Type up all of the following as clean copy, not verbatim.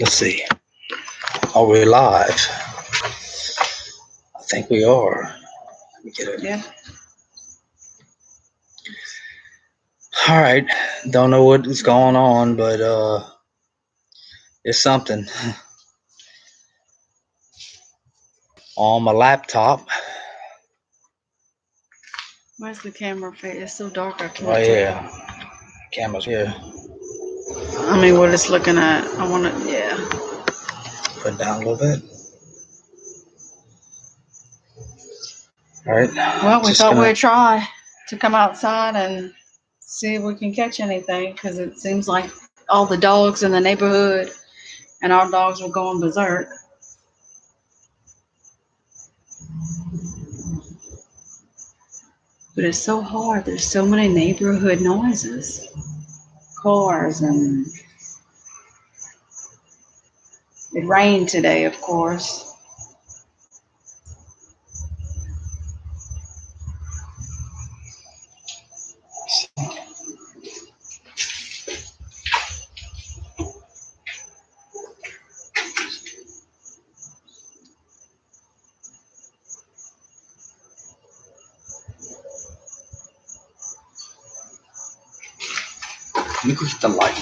Let's see. Are we live? I think we are. Let me get it. Yeah. All right. Don't know what is going on, but it's something on my laptop Where's the camera face? It's so dark I can't right tell. here. Camera's here. I mean, what it's looking at. I want to, yeah. Put it down a little bit. All right. Well, we Just thought gonna. we'd try to come outside and see if we can catch anything because it seems like all the dogs in the neighborhood and our dogs were going berserk. But it's so hard. There's so many neighborhood noises, cars, and it rained today, of course. Let me go get the light.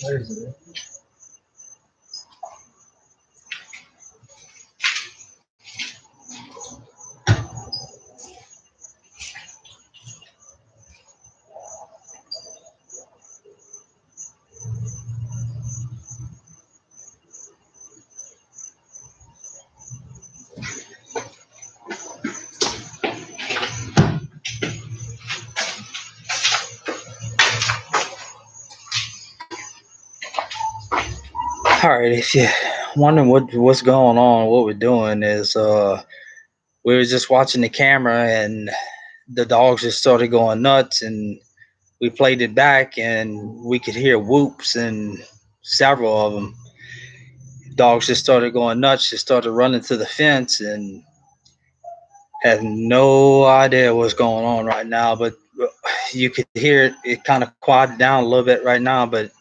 Where is it? All right. If you're wondering what's going on, what we're doing is we were just watching the camera and the dogs just started going nuts, and we played it back and we could hear whoops and several of them. Dogs just started going nuts, just started running to the fence, and had no idea what's going on right now. But you could hear it kind of quieted down a little bit right now, but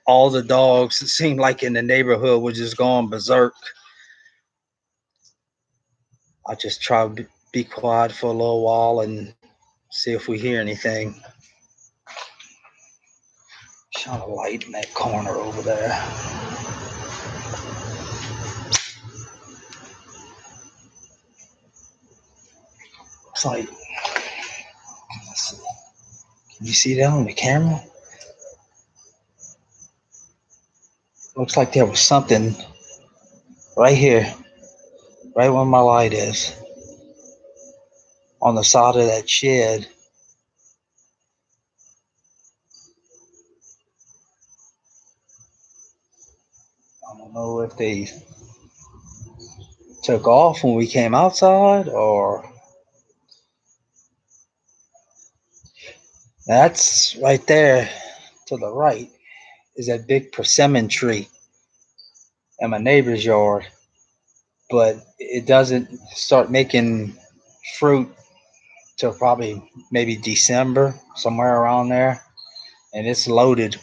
all the dogs, it seemed like in the neighborhood, were just going berserk. I just try to be quiet for a little while and see if we hear anything. Shine a light in that corner over there. It's like, can you see that on the camera? Looks like there was something right here, right where my light is, on the side of that shed. I don't know if they took off when we came outside, or that's right there to the right is that big persimmon tree in my neighbor's yard, but it doesn't start making fruit till probably maybe December, somewhere around there, and it's loaded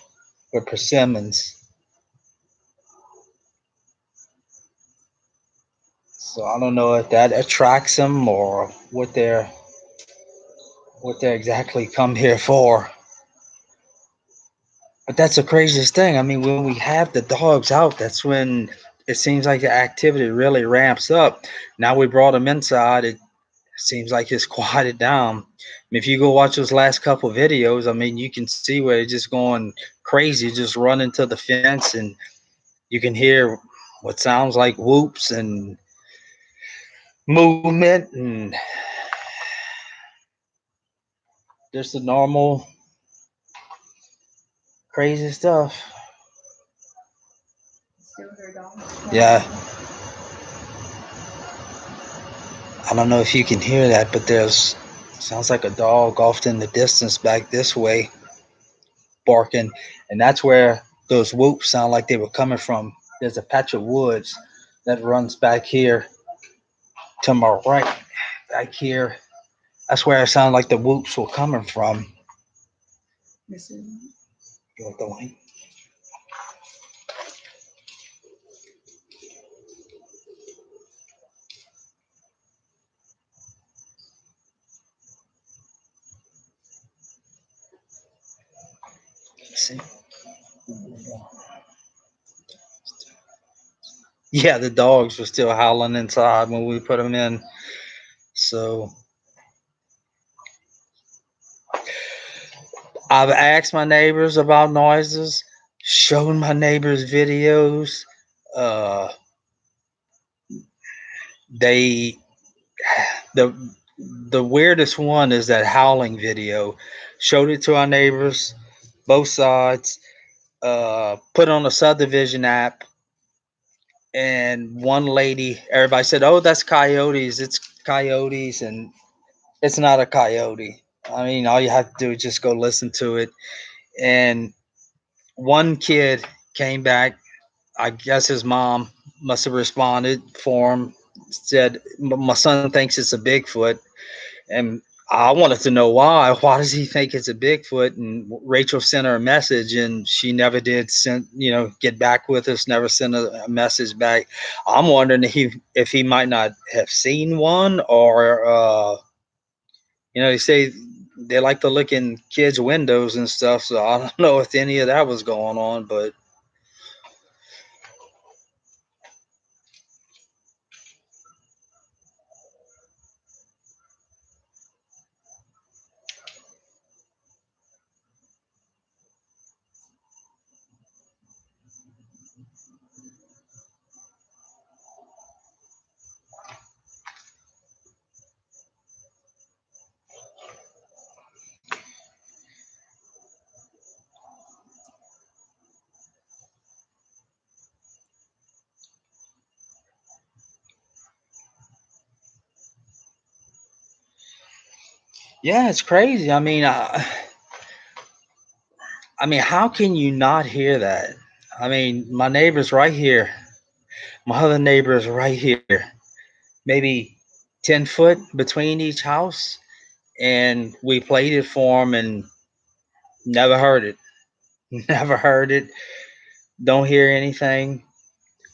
with persimmons. So I don't know if that attracts them or what they're exactly come here for. But that's the craziest thing. I mean, when we have the dogs out, that's when it seems like the activity really ramps up. Now we brought them inside. It seems like it's quieted down. I mean, if you go watch those last couple videos, I mean, you can see where they're just going crazy, just running to the fence, and you can hear what sounds like whoops and movement, and just the normal crazy stuff. Yeah. I don't know if you can hear that, but there's sounds like a dog off in the distance back this way barking, and that's where those whoops sound like they were coming from. There's a patch of woods that runs back here to my right. Back here, that's where it sounded like the whoops were coming from. You want the light? See? Yeah, the dogs were still howling inside when we put them in. So I've asked my neighbors about noises, shown my neighbors videos. Uh, they the the weirdest one is that howling video. Showed it to our neighbors, both sides. Put on a subdivision app, and one lady, everybody said, "Oh, that's coyotes. It's coyotes," and it's not a coyote. I mean, all you have to do is just go listen to it. And one kid came back. I guess his mom must have responded for him. Said, "My son thinks it's a Bigfoot," and I wanted to know why. Why does he think it's a Bigfoot? And Rachel sent her a message, and she never did send, get back with us. Never sent a message back. I'm wondering if he might not have seen one, or they say they like to look in kids' windows and stuff. So I don't know if any of that was going on, but yeah, it's crazy. I mean, how can you not hear that? I mean, my neighbor's right here. My other neighbor is right here. Maybe 10 foot between each house. And we played it for him and never heard it. Never heard it. Don't hear anything.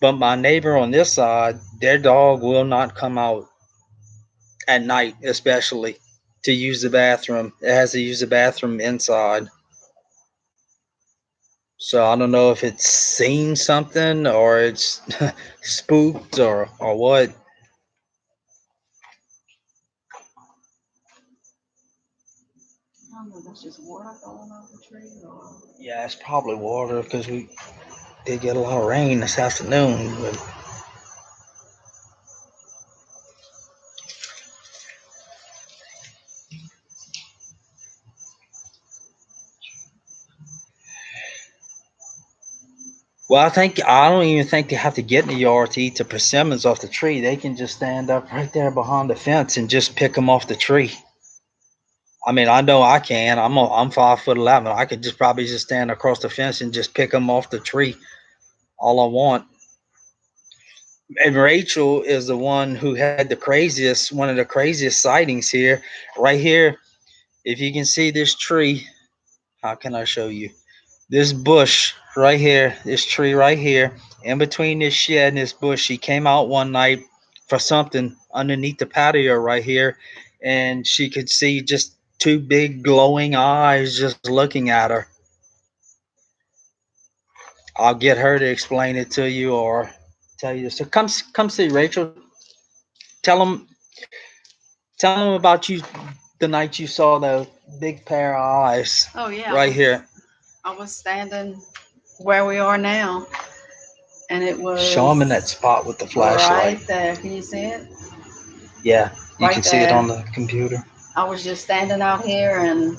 But my neighbor on this side, their dog will not come out at night, especially to use the bathroom. It has to use the bathroom inside. So I don't know if it's seen something or it's spooked or what. I don't know, that's just water falling off the tree or. Yeah, it's probably water because we did get a lot of rain this afternoon. But well, I don't even think they have to get in the yard to eat the persimmons off the tree. They can just stand up right there behind the fence and just pick them off the tree. I mean, I know I can. I'm 5'11". I could just probably just stand across the fence and just pick them off the tree all I want. And Rachel is the one who had one of the craziest sightings here. Right here, if you can see this tree, how can I show you? This bush right here, this tree right here, in between this shed and this bush, she came out one night for something underneath the patio right here, and she could see just two big glowing eyes just looking at her. I'll get her to explain it to you or tell you. So come see Rachel. Tell them tell them about you the night you saw the big pair of eyes Oh yeah, right here. I was standing where we are now, and it Show them in that was spot with the right flashlight. there. Can you see it? Yeah, you can Right see it on there. the computer. I was just standing out here, and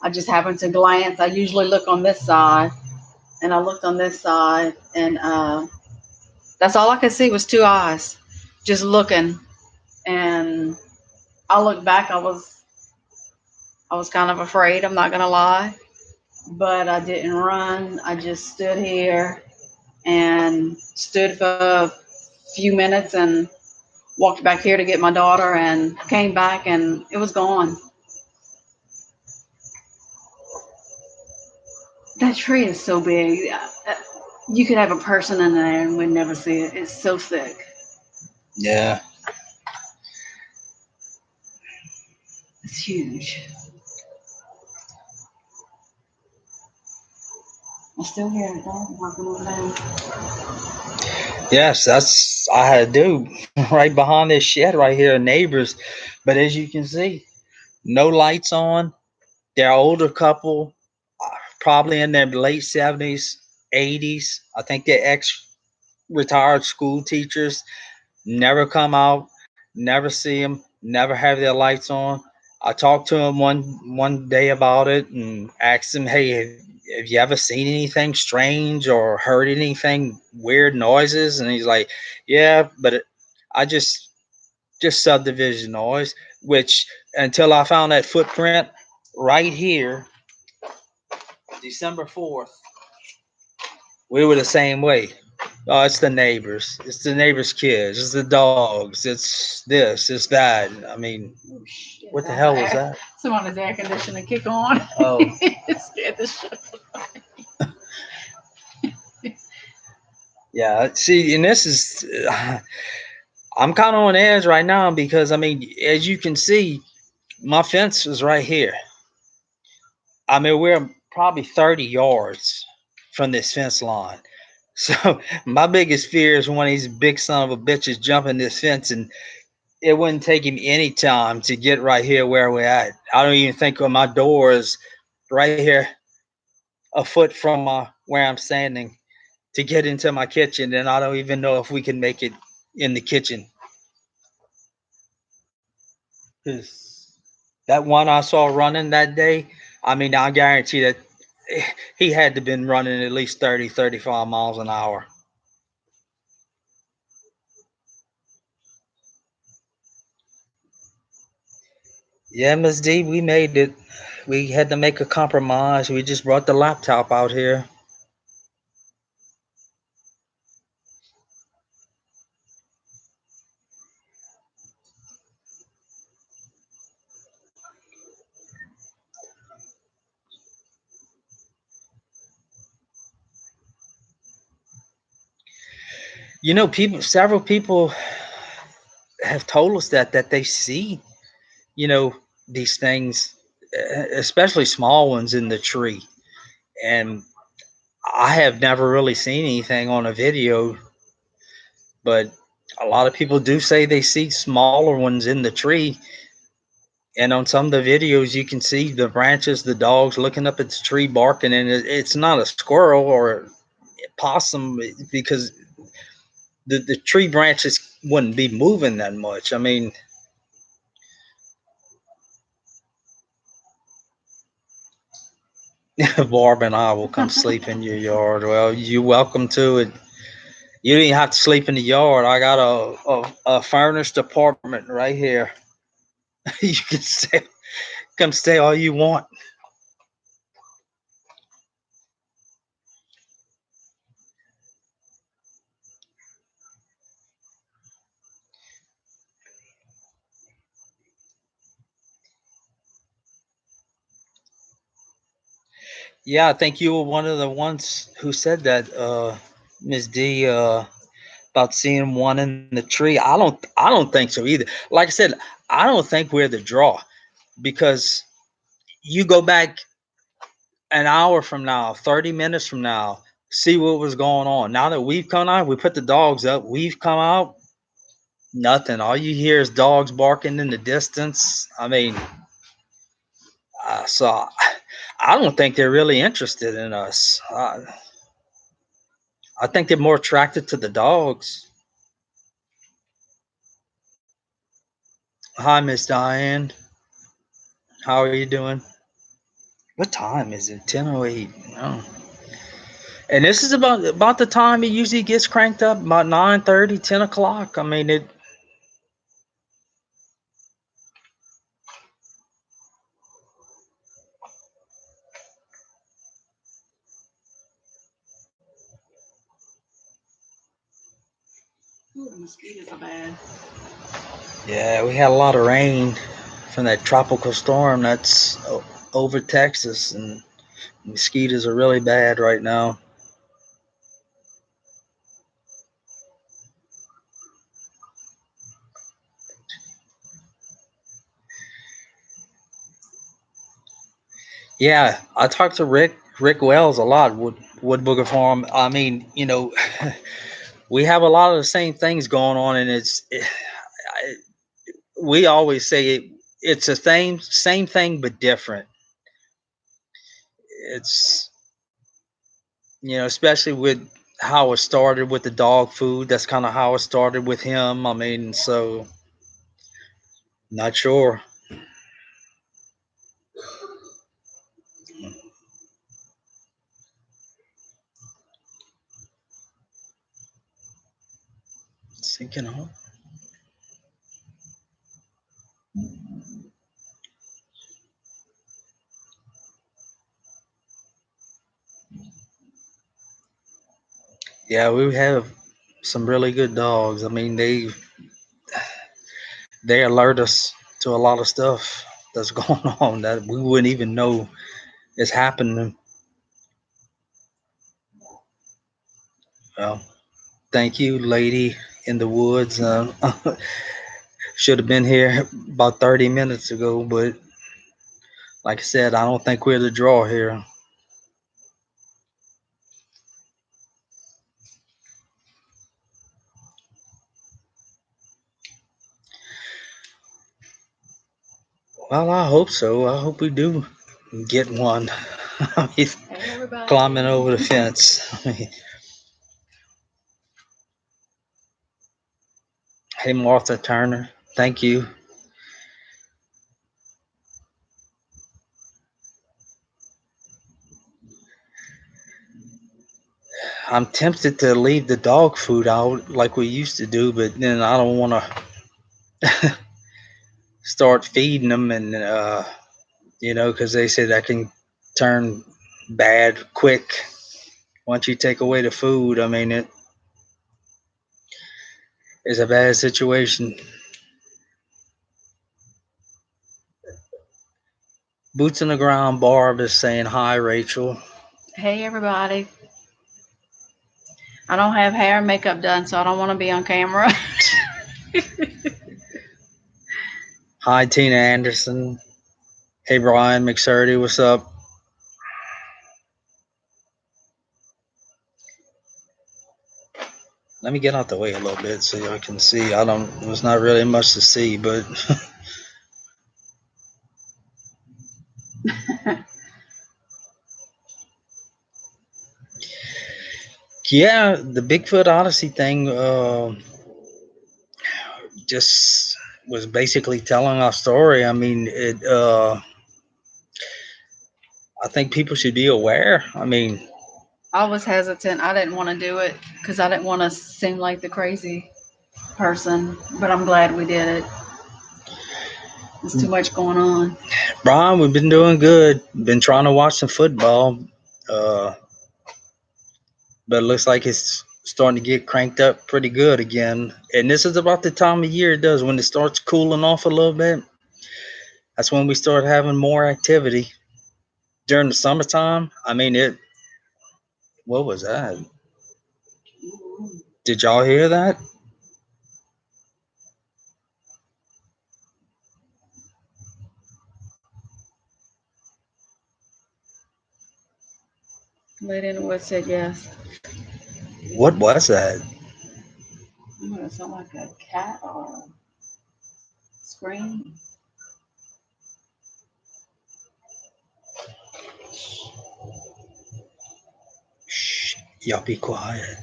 I just happened to glance. I usually look on this side, and I looked on this side, and that's all I could see was two eyes, just looking. And I looked back. I was kind of afraid. I'm not gonna lie, but I didn't run. I just stood here and stood for a few minutes and walked back here to get my daughter and came back and it was gone. That tree is so big. You could have a person in there and we'd never see it. It's so thick. Yeah. It's huge. I still hear a dog walking on down. Yes, that's I had to do right behind this shed right here, neighbors. But as you can see, no lights on. They're an older couple, probably in their late 70s, 80s. I think they're ex-retired school teachers. Never come out, never see them, never have their lights on. I talked to him one day about it and asked him, "Hey, have you ever seen anything strange or heard anything weird noises?" And he's like, "Yeah, but I just subdivision noise." Which until I found that footprint right here, December 4th, we were the same way. Oh, it's the neighbors. It's the neighbors' kids. It's the dogs. It's this. It's that. I mean, Oh, shit. what the hell was that? Someone's air conditioner kick on. Oh, It scared the shit. yeah. See, and this is, I'm kind of on edge right now because, I mean, as you can see, my fence is right here. I mean, we're probably 30 yards from this fence line. So my biggest fear is one of these big son of a bitches jumping this fence, and it wouldn't take him any time to get right here where we're at. I don't even think my door is right here, a foot from where I'm standing to get into my kitchen, and I don't even know if we can make it in the kitchen. Because that one I saw running that day, I mean, I guarantee that he had to been running at least 30, 35 miles an hour. Yeah, Miss D, we made it. We had to make a compromise. We just brought the laptop out here. You know, several people have told us that they see, you know, these things, especially small ones in the tree. And I have never really seen anything on a video, but a lot of people do say they see smaller ones in the tree. And on some of the videos, you can see the branches, the dogs looking up at the tree barking, and it's not a squirrel or a possum because the tree branches wouldn't be moving that much. I mean, Barb and I will come sleep in your yard. Well, you're welcome to it. You didn't have to sleep in the yard. I got a furnished apartment right here. You can come stay all you want. Yeah, I think you were one of the ones who said that, Ms. D, about seeing one in the tree. I don't think so either. Like I said, I don't think we're the draw because you go back an hour from now, 30 minutes from now, see what was going on. Now that we've come out, we put the dogs up, we've come out, nothing. All you hear is dogs barking in the distance. I mean, so I don't think they're really interested in us. I think they're more attracted to the dogs. Hi, Miss Diane. How are you doing? What time is it? 10:08. Oh. And this is about the time it usually gets cranked up, about 9:30, 10 o'clock. I mean, it. Ooh, the mosquitoes are bad. Yeah, we had a lot of rain from that tropical storm that's over Texas, and Mosquitoes are really bad right now. Yeah, I talked to Rick Wells a lot. Wood Booger Farm. I mean, we have a lot of the same things going on, and we always say it's the same thing but different. It's especially with how it started with the dog food. That's kind of how it started with him. I mean, so not sure. Sinking home. Yeah, we have some really good dogs. I mean, they alert us to a lot of stuff that's going on that we wouldn't even know is happening. Well, thank you, lady in the woods. Should have been here about 30 minutes ago, but like I said, I don't think we're the draw here. Well, I hope so. I hope we do get one. I mean, Hey, everybody. climbing over the fence. Hey, Martha Turner. Thank you. I'm tempted to leave the dog food out like we used to do, but then I don't want to start feeding them, and because they said that can turn bad quick once you take away the food. I mean, it is a bad situation. Boots on the ground. Barb is saying hi, Rachel. Hey, everybody. I don't have hair and makeup done, so I don't want to be on camera. Hi, Tina Anderson. Hey, Brian McSurdy. What's up? Let me get out the way a little bit so y'all can see. I don't. There's not really much to see, but yeah, the Bigfoot Odyssey thing just was basically telling our story. I mean, it. I think people should be aware. I mean, I was hesitant. I didn't want to do it because I didn't want to seem like the crazy person, but I'm glad we did it. There's too much going on. Brian, we've been doing good. Been trying to watch some football, uh, but it looks like it's starting to get cranked up pretty good again. And this is about the time of year it does when it starts cooling off a little bit. That's when we start having more activity during the summertime. I mean, it. What was that? Did y'all hear that? Lady in the Woods said yes. What was that? I'm gonna sound like a cat or a scream. Shh, y'all be quiet.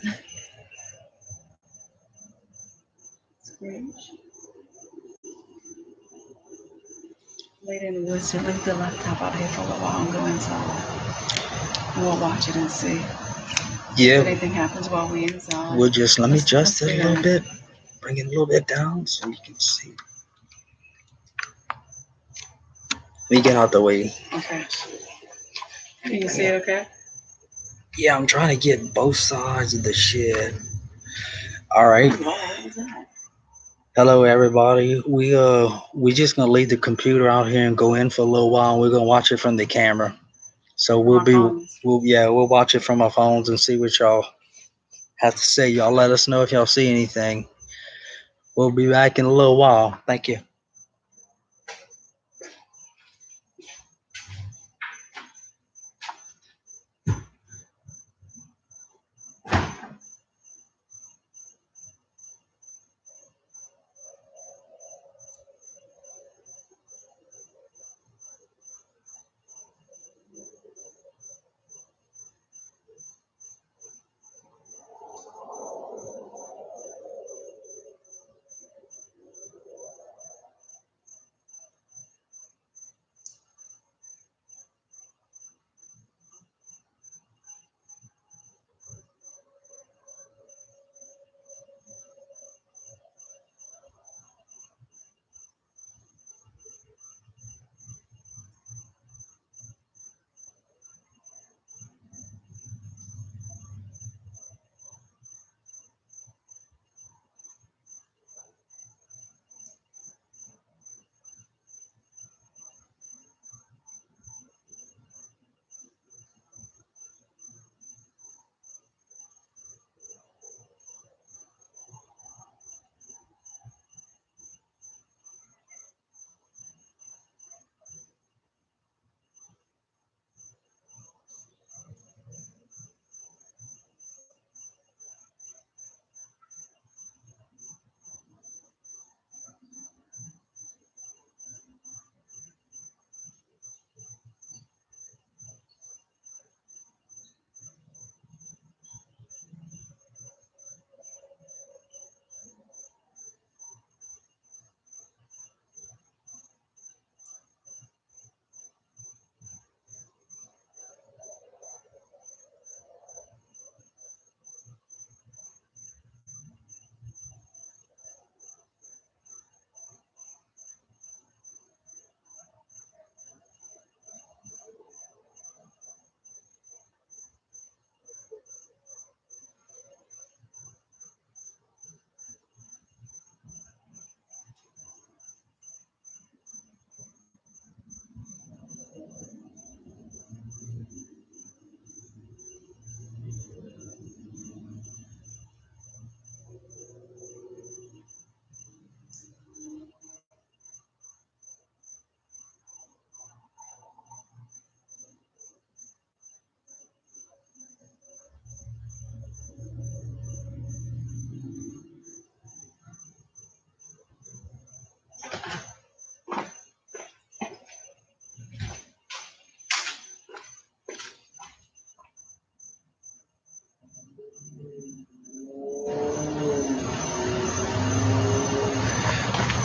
Screech. Lady in the Woods said leave the laptop out here for a little while and go inside. And we'll watch it and see if Yeah, anything happens while we inside. we'll just let me adjust let's it do a little that. bit. Bring it a little bit down so you can see. Let me get out the way. Okay. Can you see it okay? Yeah, I'm trying to get both sides of the shed. All right. What was that? Hello, everybody. We just gonna leave the computer out here and go in for a little while. And we're gonna watch it from the camera. So on our phones. we'll watch it from our phones and see what y'all have to say. Y'all let us know if y'all see anything. We'll be back in a little while. Thank you.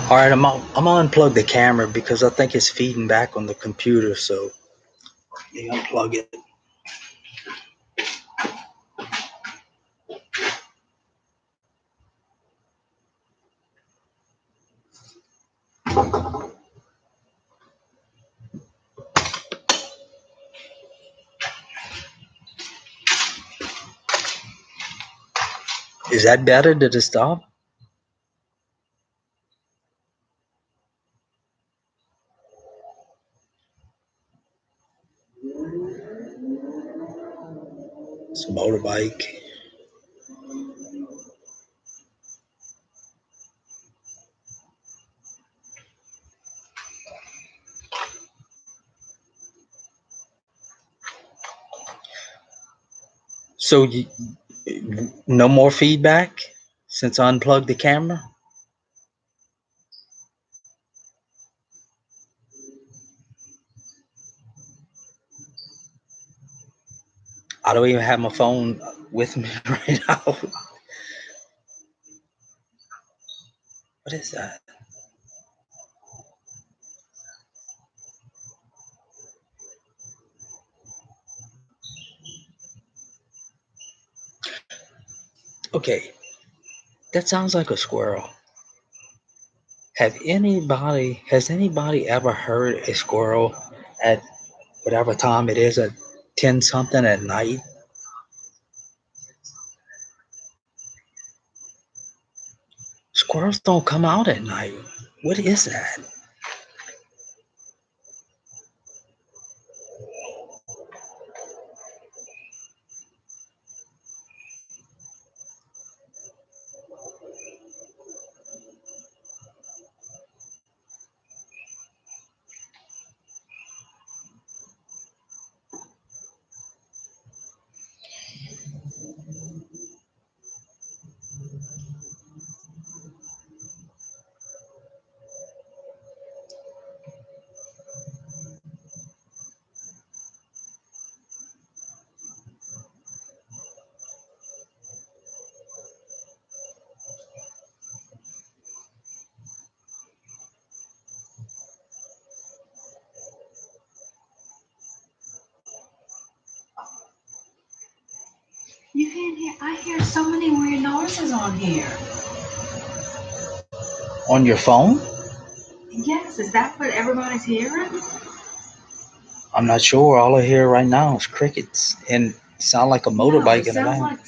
All right, I'm gonna unplug the camera because I think it's feeding back on the computer. So let me unplug it. Is that better? Did it stop? It's a motorbike. So no more feedback since I unplugged the camera? I don't even have my phone with me right now. What is that? Okay, that sounds like a squirrel. Has anybody ever heard a squirrel at whatever time it is at 10 something at night? Squirrels don't come out at night. What is that? You can't hear. I hear so many weird noises on here. On your phone? Yes, is that what everybody's hearing? I'm not sure. All I hear right now is crickets and sound like a motorbike in the back. Like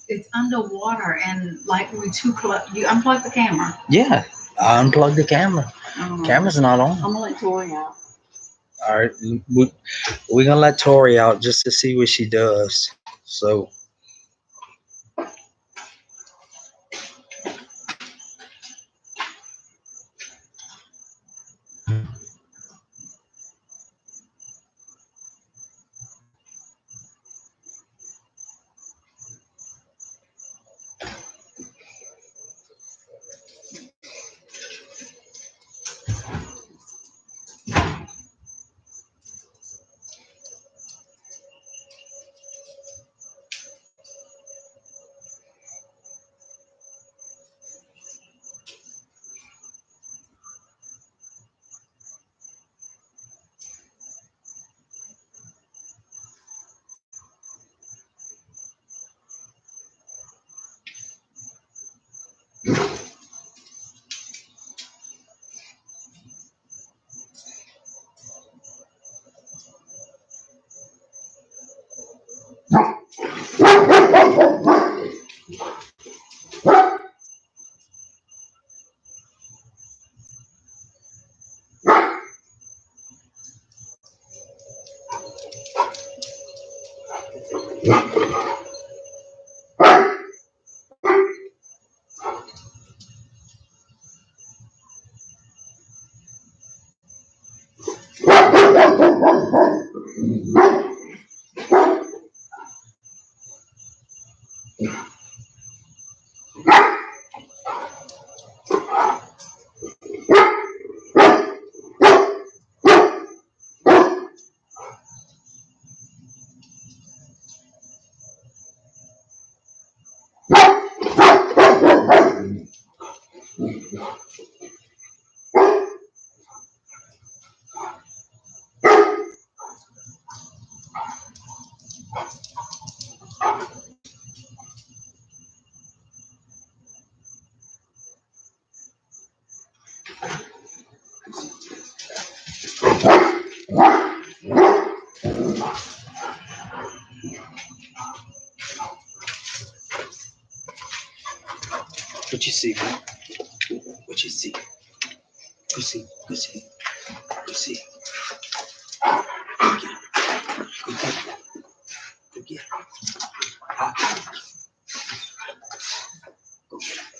it's underwater and like we too close. You unplug the camera. Yeah, I unplugged the camera. Camera's not on. I'm gonna let Tori out. All right, we're gonna let Tori out just to see what she does. So. What you see, man? What you see? Go see. Go see. Go see. Go get it. Go get it. Go get it. Go get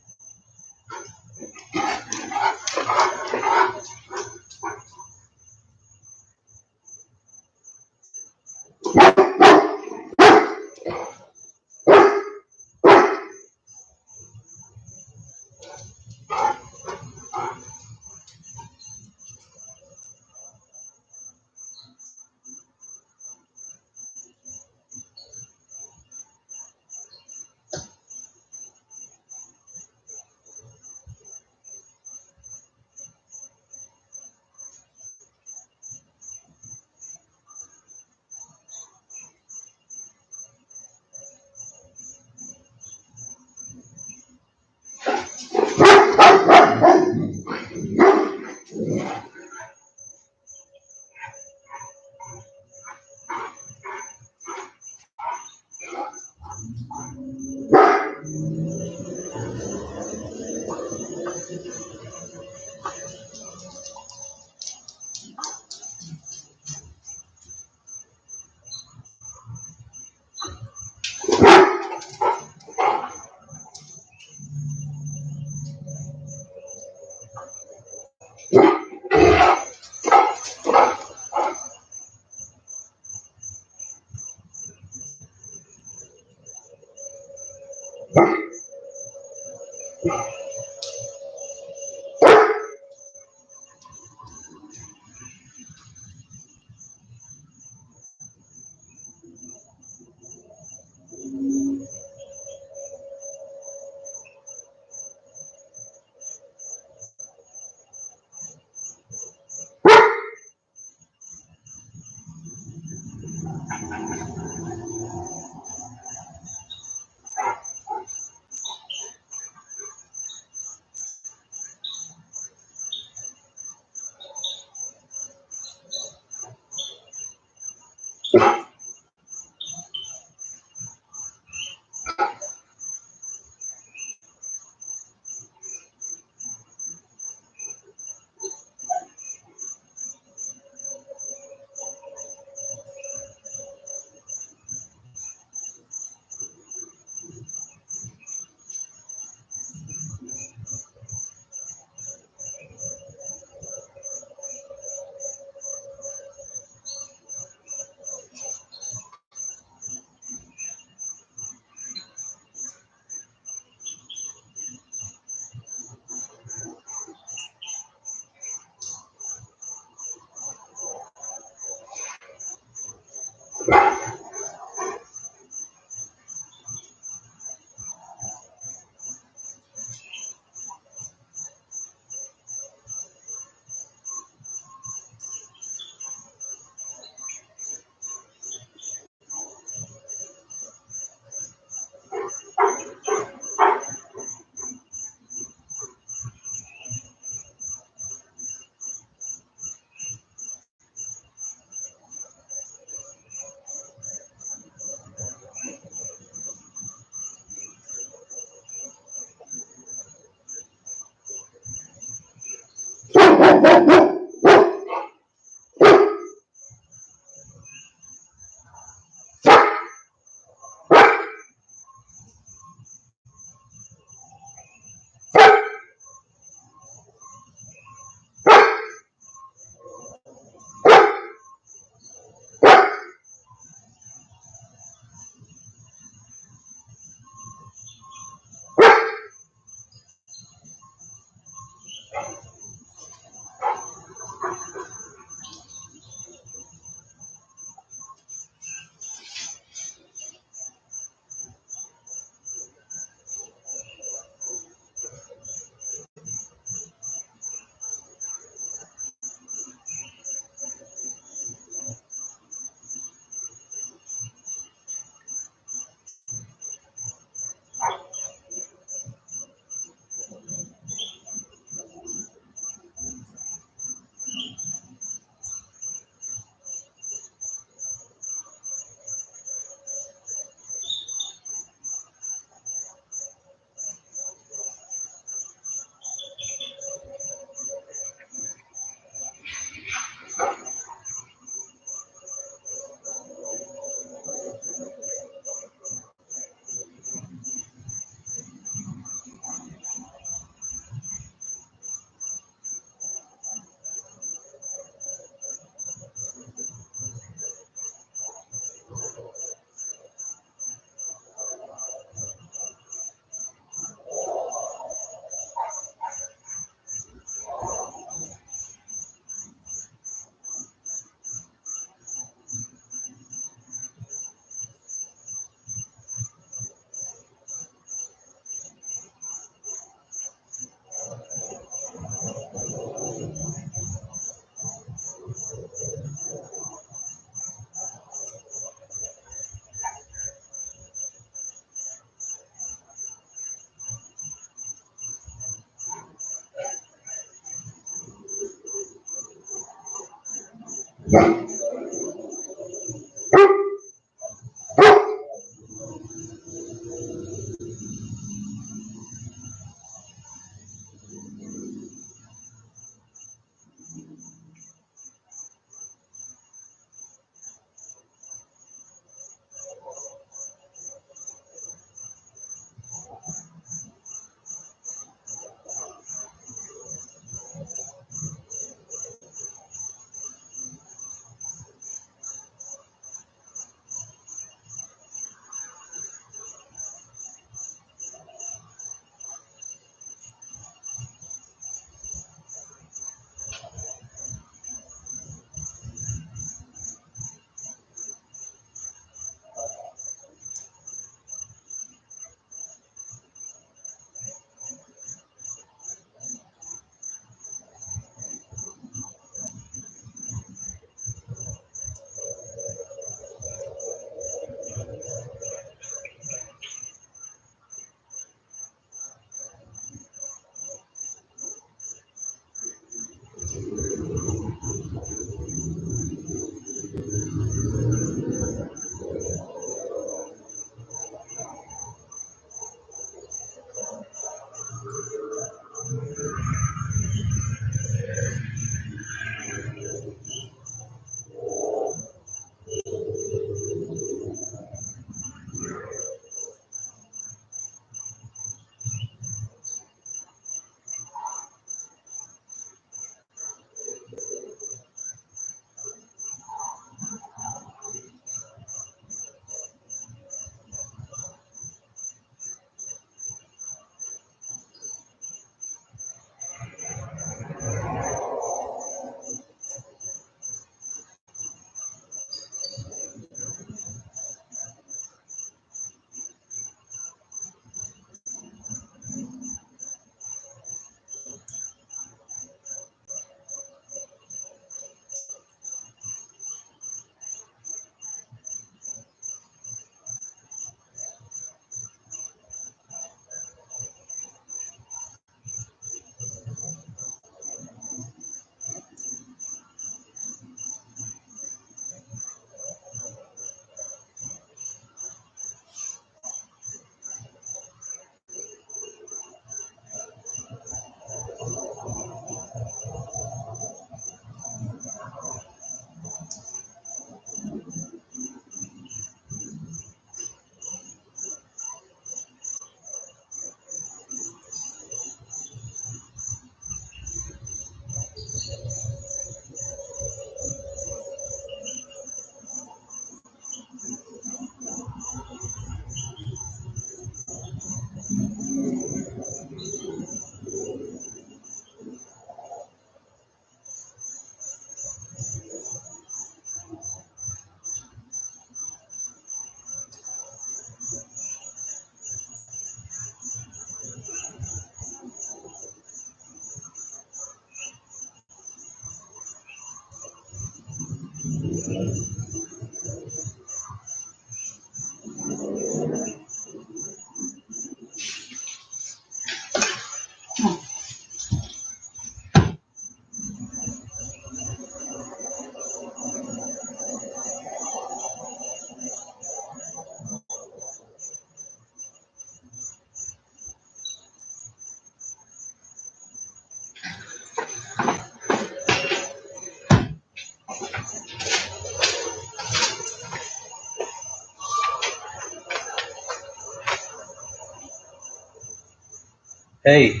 Hey,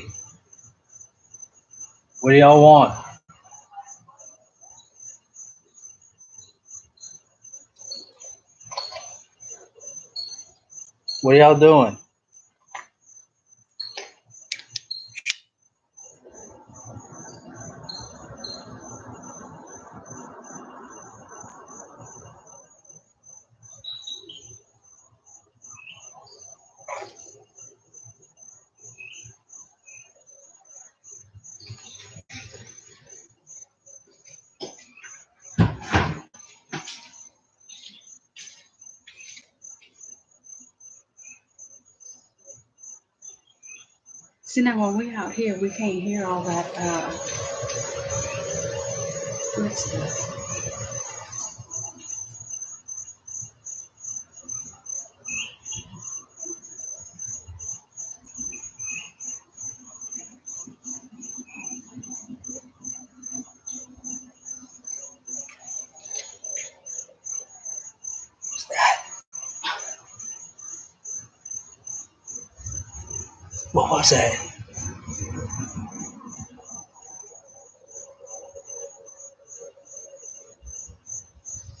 what do y'all want? What are y'all doing? See, now when we out here, we can't hear all that good stuff. What was that?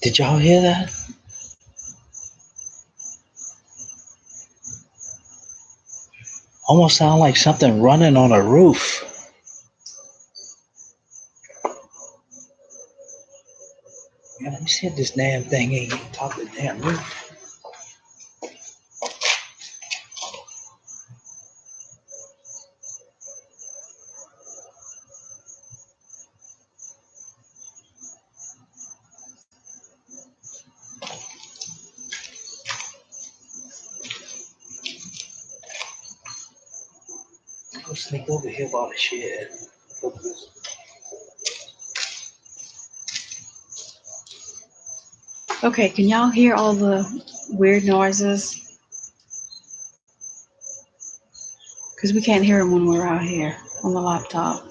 Did y'all hear that? Almost sound like something running on a roof. Yeah, let me see if this damn thing ain't on top of the damn roof. Go sneak over here while the shit. Okay, can y'all hear all the weird noises? Because we can't hear them when we're out here on the laptop.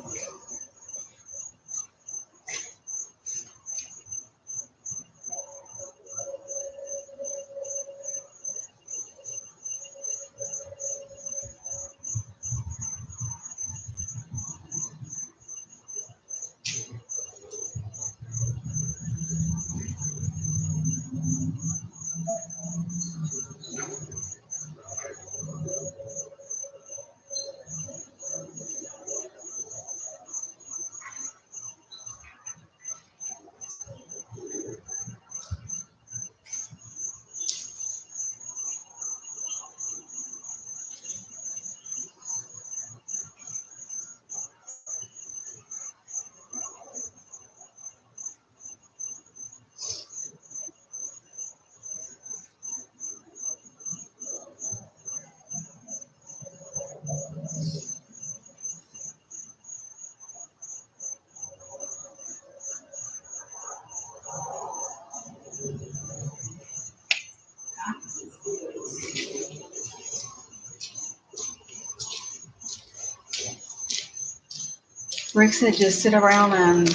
Rick said just sit around and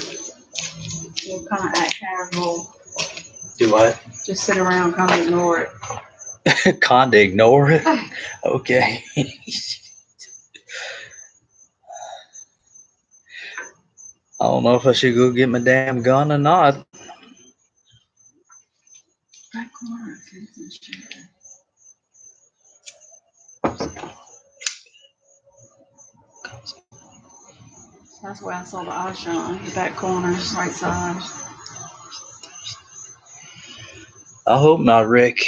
we'll kind of act casual. Do what? Just sit around, kind of ignore it. Kinda ignore it. Okay. I don't know if I should go get my damn gun or not. Back corner, Vincent Sharon. That's where I saw the eye shine. The back corner, right side. I hope not, Rick.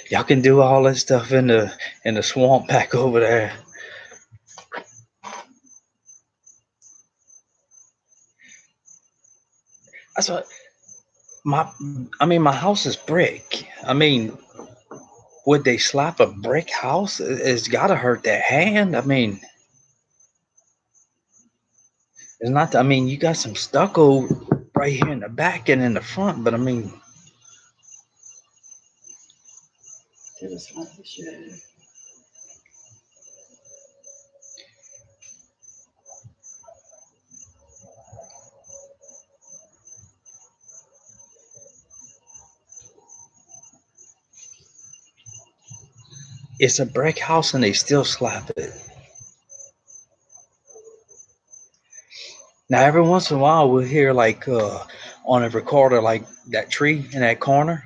Y'all can do all that stuff in the swamp back over there. That's what my. I mean, my house is brick. I mean, would they slap a brick house? It's got to hurt their hand. I mean, it's not. I mean, you got some stucco right here in the back and in the front, but I mean, It was like the shit. it's a brick house and they still slap it. Now, every once in a while, we'll hear like on a recorder, like that tree in that corner,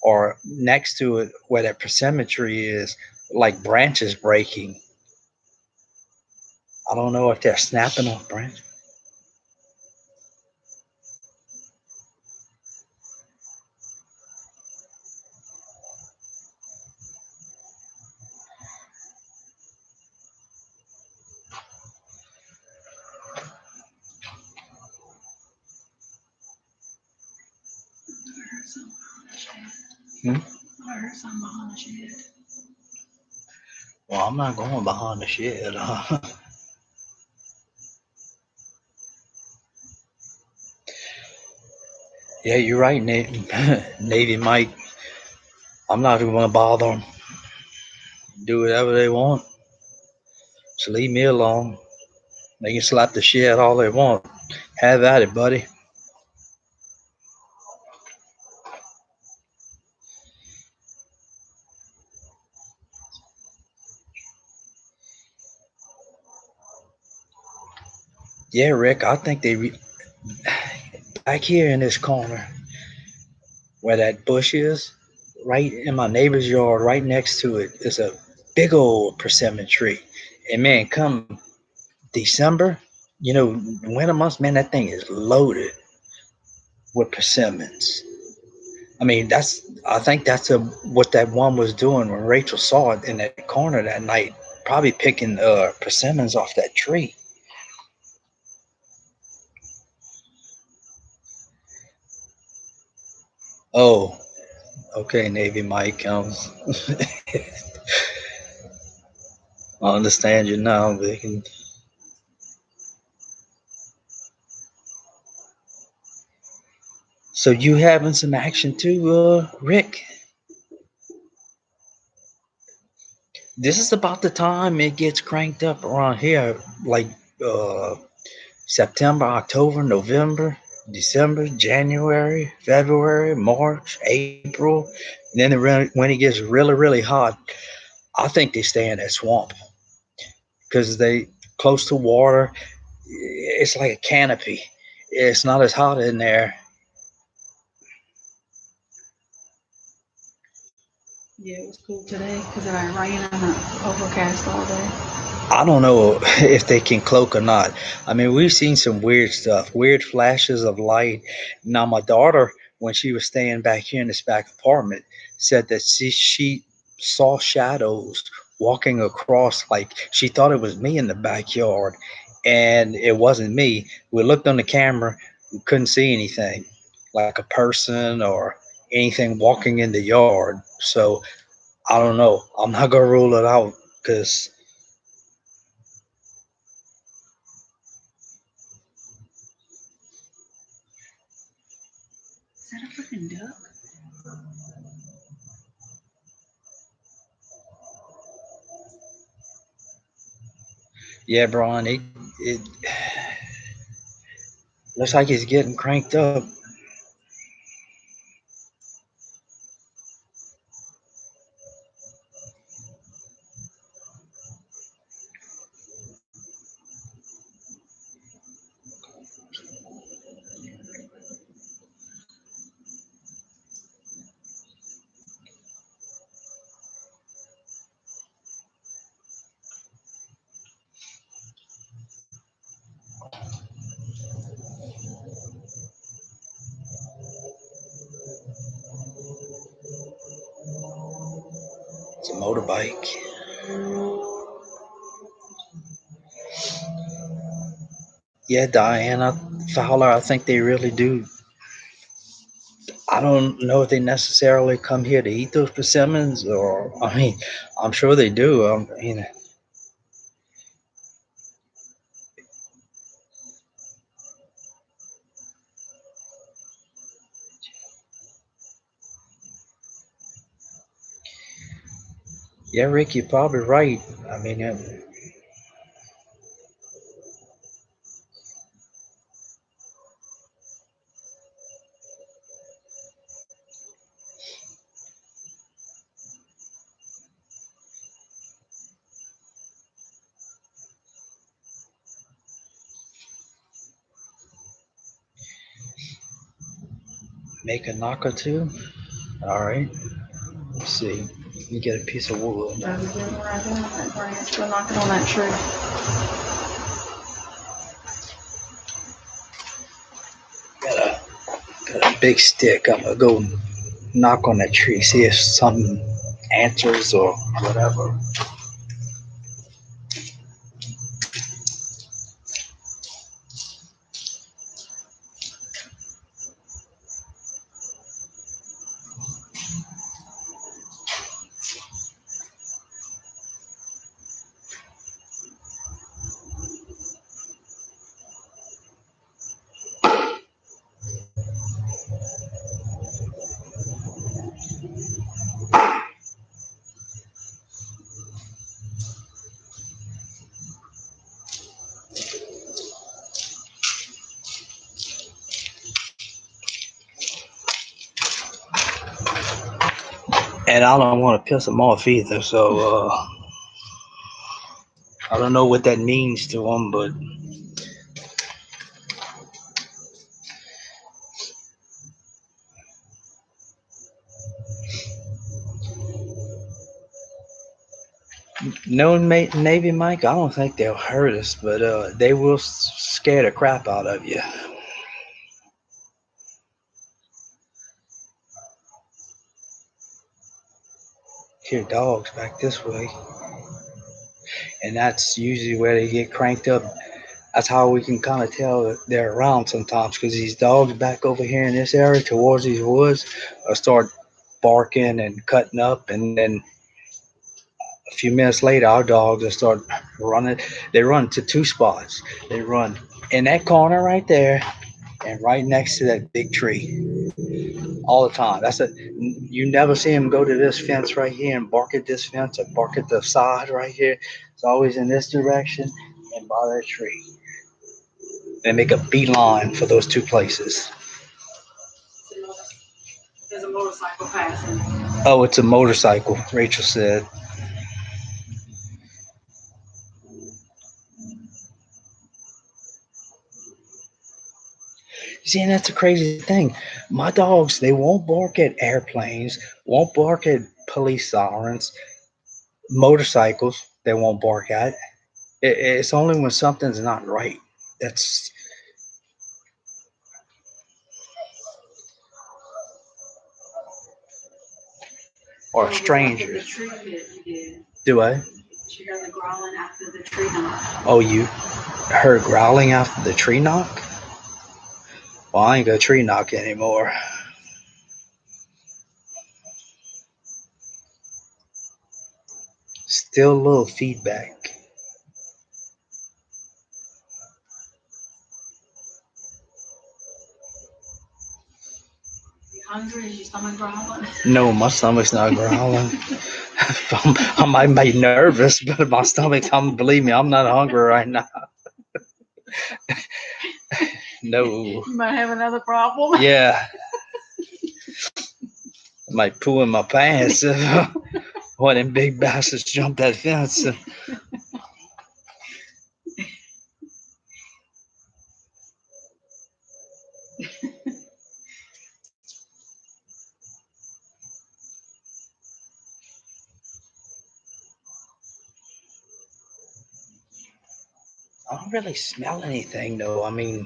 or next to it where that persimmon tree is, like branches breaking. I don't know if they're snapping off branches. I heard something behind the shed. Hmm? I heard something behind the shed. Well, I'm not going behind the shed. Yeah, you're right, Navy Mike. I'm not even gonna bother them. Do whatever they want. Just leave me alone. They can slap the shit all they want. Have at it, buddy. Yeah, Rick. I think back here in this corner where that bush is, right in my neighbor's yard, right next to it, is a big old persimmon tree. And man, come December, winter months, man, that thing is loaded with persimmons. I mean, I think that's what that one was doing when Rachel saw it in that corner that night, probably picking persimmons off that tree. Oh, okay, Navy Mike. I understand you now. So you having some action too, Rick? This is about the time it gets cranked up around here, like uh, September, October, November, December, January, February, March, April. And then when it gets really, really hot, I think they stay in that swamp because they close to water. It's like a canopy. It's not as hot in there. Yeah, it was cool today because it ain't raining and overcast all day. I don't know if they can cloak or not. I mean, we've seen some weird stuff, weird flashes of light. Now, my daughter, when she was staying back here in this back apartment, said that she saw shadows walking across, like she thought it was me in the backyard, and it wasn't me. We looked on the camera, we couldn't see anything, like a person or anything walking in the yard. So I don't know. I'm not gonna rule it out because Is that a freaking duck? yeah, Brian, it looks like it's getting cranked up. It's a motorbike. Yeah, Diana Fowler, I think they really do I don't know if they necessarily come here to eat those persimmons, or I mean, I'm sure they do. Yeah, Rick, you're probably right. I mean, make a knock or two. All right. Let's see. Let me get a piece of wood. Right there, that branch. Go knock it on that tree. Got a big stick. I'm gonna go knock on that tree, see if something answers or whatever. And I don't want to piss them off either, so I don't know what that means to them, but no, Navy Mike, I don't think they'll hurt us, but they will scare the crap out of you. Hear dogs back this way, and that's usually where they get cranked up. That's how we can kind of tell that they're around sometimes, because these dogs back over here in this area towards these woods will start barking and cutting up, and then a few minutes later our dogs will start running. They run to two spots. They run in that corner right there and right next to that big tree all the time. You never see them go to this fence right here and bark at this fence or bark at the side right here. It's always in this direction and by that tree. They make a beeline for those two places. There's a motorcycle passing. Oh, it's a motorcycle, Rachel said. See, and that's a crazy thing. My dogs, they won't bark at airplanes, won't bark at police sirens, motorcycles, they won't bark at. It's only when something's not right. That's or strangers. The tree hit, you did. Do I? She heard the growling after the tree knock. Oh, you heard growling after the tree knock? Well, I ain't got a tree knock anymore. Still a little feedback. You hungry? Is your stomach growling? No, my stomach's not growling. I might be nervous, but my stomach, believe me, I'm not hungry right now. No. You might have another problem. Yeah. I might poo in my pants if one of them big bastards jumped that fence. I don't really smell anything, though. I mean,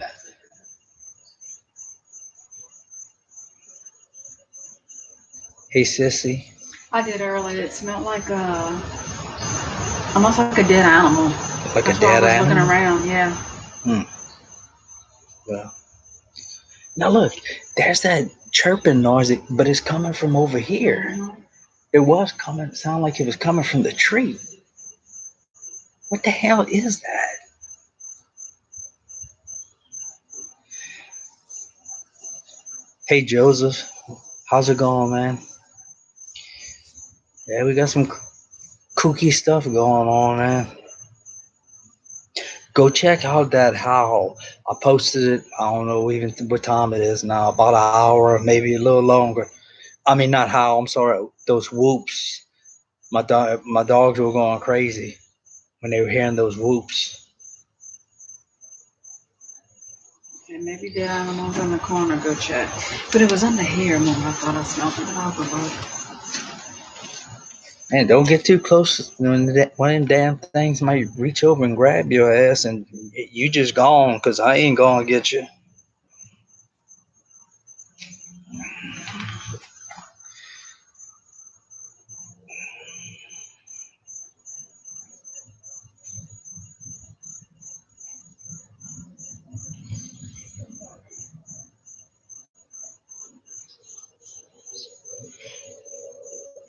hey, sissy. I did earlier. It smelled like almost like a dead animal. Like That's a dead why I was animal? looking around, yeah. Well, now look, there's that chirping noise, but it's coming from over here. Mhm. It was coming, sound like it was coming from the tree. What the hell is that? Hey Joseph, how's it going, man? Yeah, we got some kooky stuff going on, man. Go check out that howl. I posted it. I don't know even what time it is now. About an hour, maybe a little longer. I mean, not howl. I'm sorry. Those whoops. My dogs were going crazy when they were hearing those whoops. Okay, maybe the animals in the corner. Go check. But it was under here, Mom. I thought I smelled it. I'll go look. Man, don't get too close. One of them damn things might reach over and grab your ass, and you just gone. Cause I ain't gonna get you.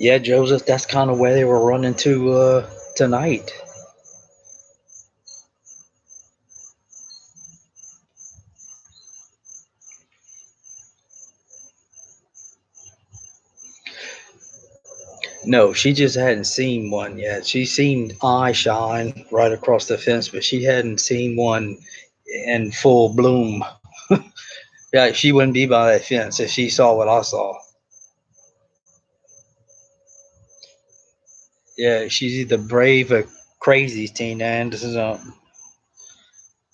Yeah, Joseph. That's kind of where they were running to tonight. No, she just hadn't seen one yet. She seen eye shine right across the fence, but she hadn't seen one in full bloom. Yeah, she wouldn't be by that fence if she saw what I saw. Yeah, she's either brave or crazy, Tina Anderson.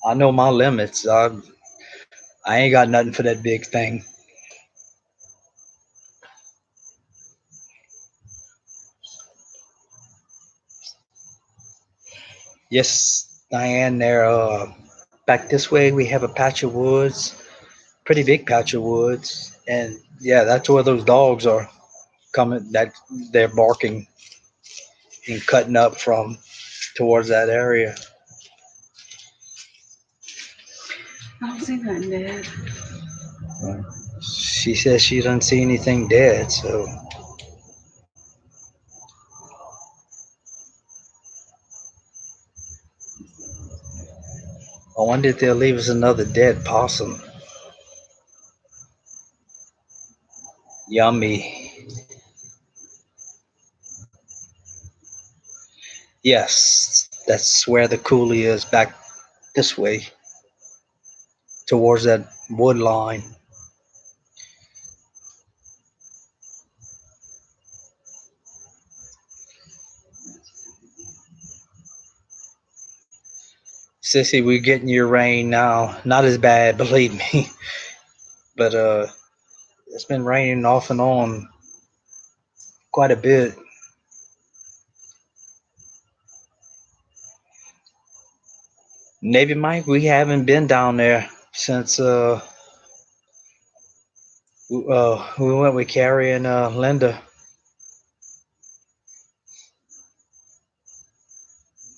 I know my limits. I ain't got nothing for that big thing. Yes, Diane, there. Back this way, we have a patch of woods, pretty big patch of woods, and yeah, that's where those dogs are coming. That they're barking and cutting up from towards that area. I don't see nothing dead. She says she doesn't see anything dead, so I wonder if they'll leave us another dead possum. Yummy. Yes, that's where the coulee is, back this way towards that wood line. Sissy, we're getting your rain now. Not as bad, believe me, but it's been raining off and on quite a bit. Navy Mike, we haven't been down there since we went with Carrie and Linda.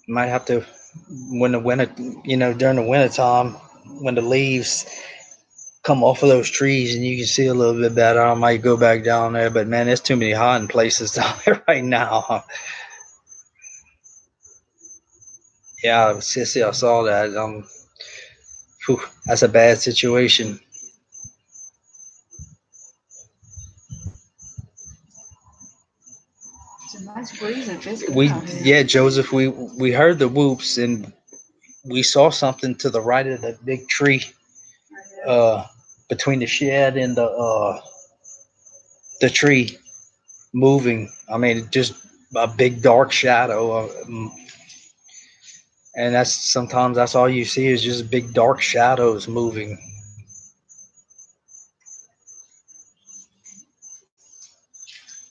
Might have to when the winter, during the winter time when the leaves come off of those trees and you can see a little bit better. I might go back down there, but man, there's too many hiding places down there right now. Yeah, Sissy, I saw that. Whew, that's a bad situation. It's a nice breeze and just We out here. Yeah, Joseph, we heard the whoops and we saw something to the right of the big tree, uh, between the shed and the tree moving. I mean, just a big dark shadow. And that's all you see is just big dark shadows moving.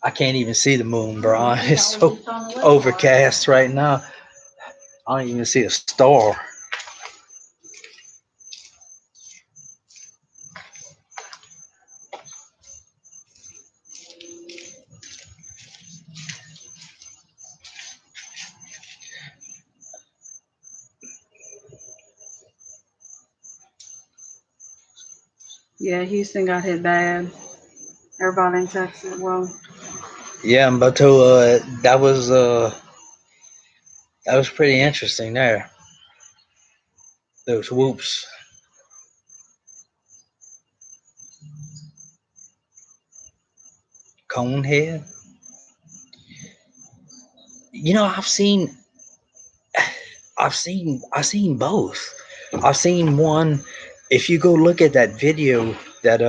I can't even see the moon, Brian. It's so overcast right now. I don't even see a star. Yeah, Houston got hit bad. Everybody in Texas. Well, Yeah, but that was pretty interesting there. Those whoops. Conehead. You know, I've seen both. I've seen one. If you go look at that video that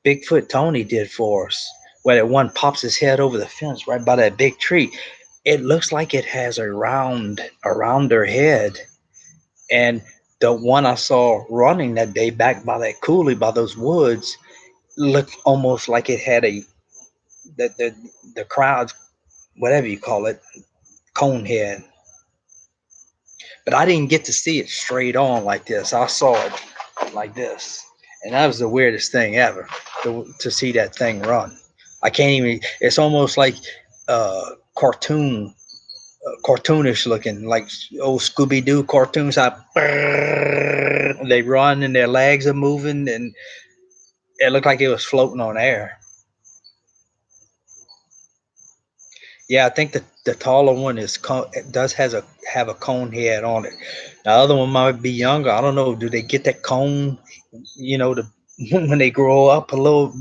Bigfoot Tony did for us, where that one pops his head over the fence right by that big tree, it looks like it has a round around their head. And the one I saw running that day back by that coulee by those woods looked almost like it had a the crowd, whatever you call it, cone head. But I didn't get to see it straight on like this. I saw it like this, and that was the weirdest thing ever to see that thing run. I can't even. It's almost like cartoonish looking, like old Scooby Doo cartoons. They run and their legs are moving, and it looked like it was floating on air. Yeah, I think the taller one it does has a have a cone head on it. The other one might be younger. I don't know. Do they get that cone? You know, the when they grow up a little.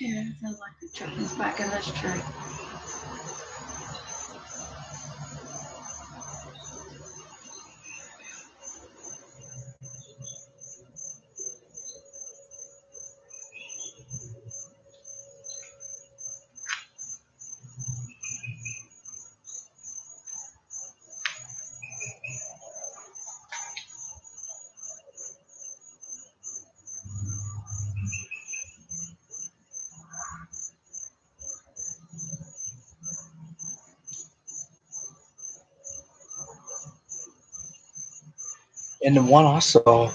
yeah, it sounds like the chicken's back in this tree. And the one I saw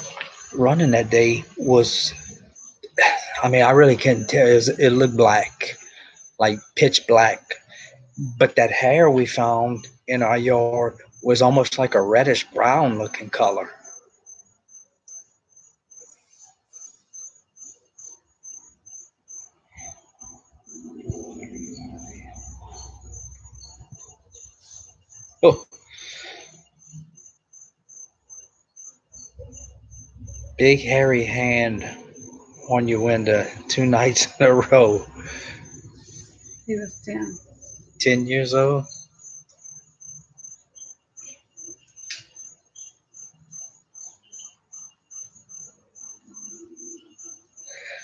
running that day was, I mean, I really couldn't tell. It looked black, like pitch black. But that hair we found in our yard was almost like a reddish brown looking color. Oh, big hairy hand on your window 2 nights in a row. He was 10. 10 years old.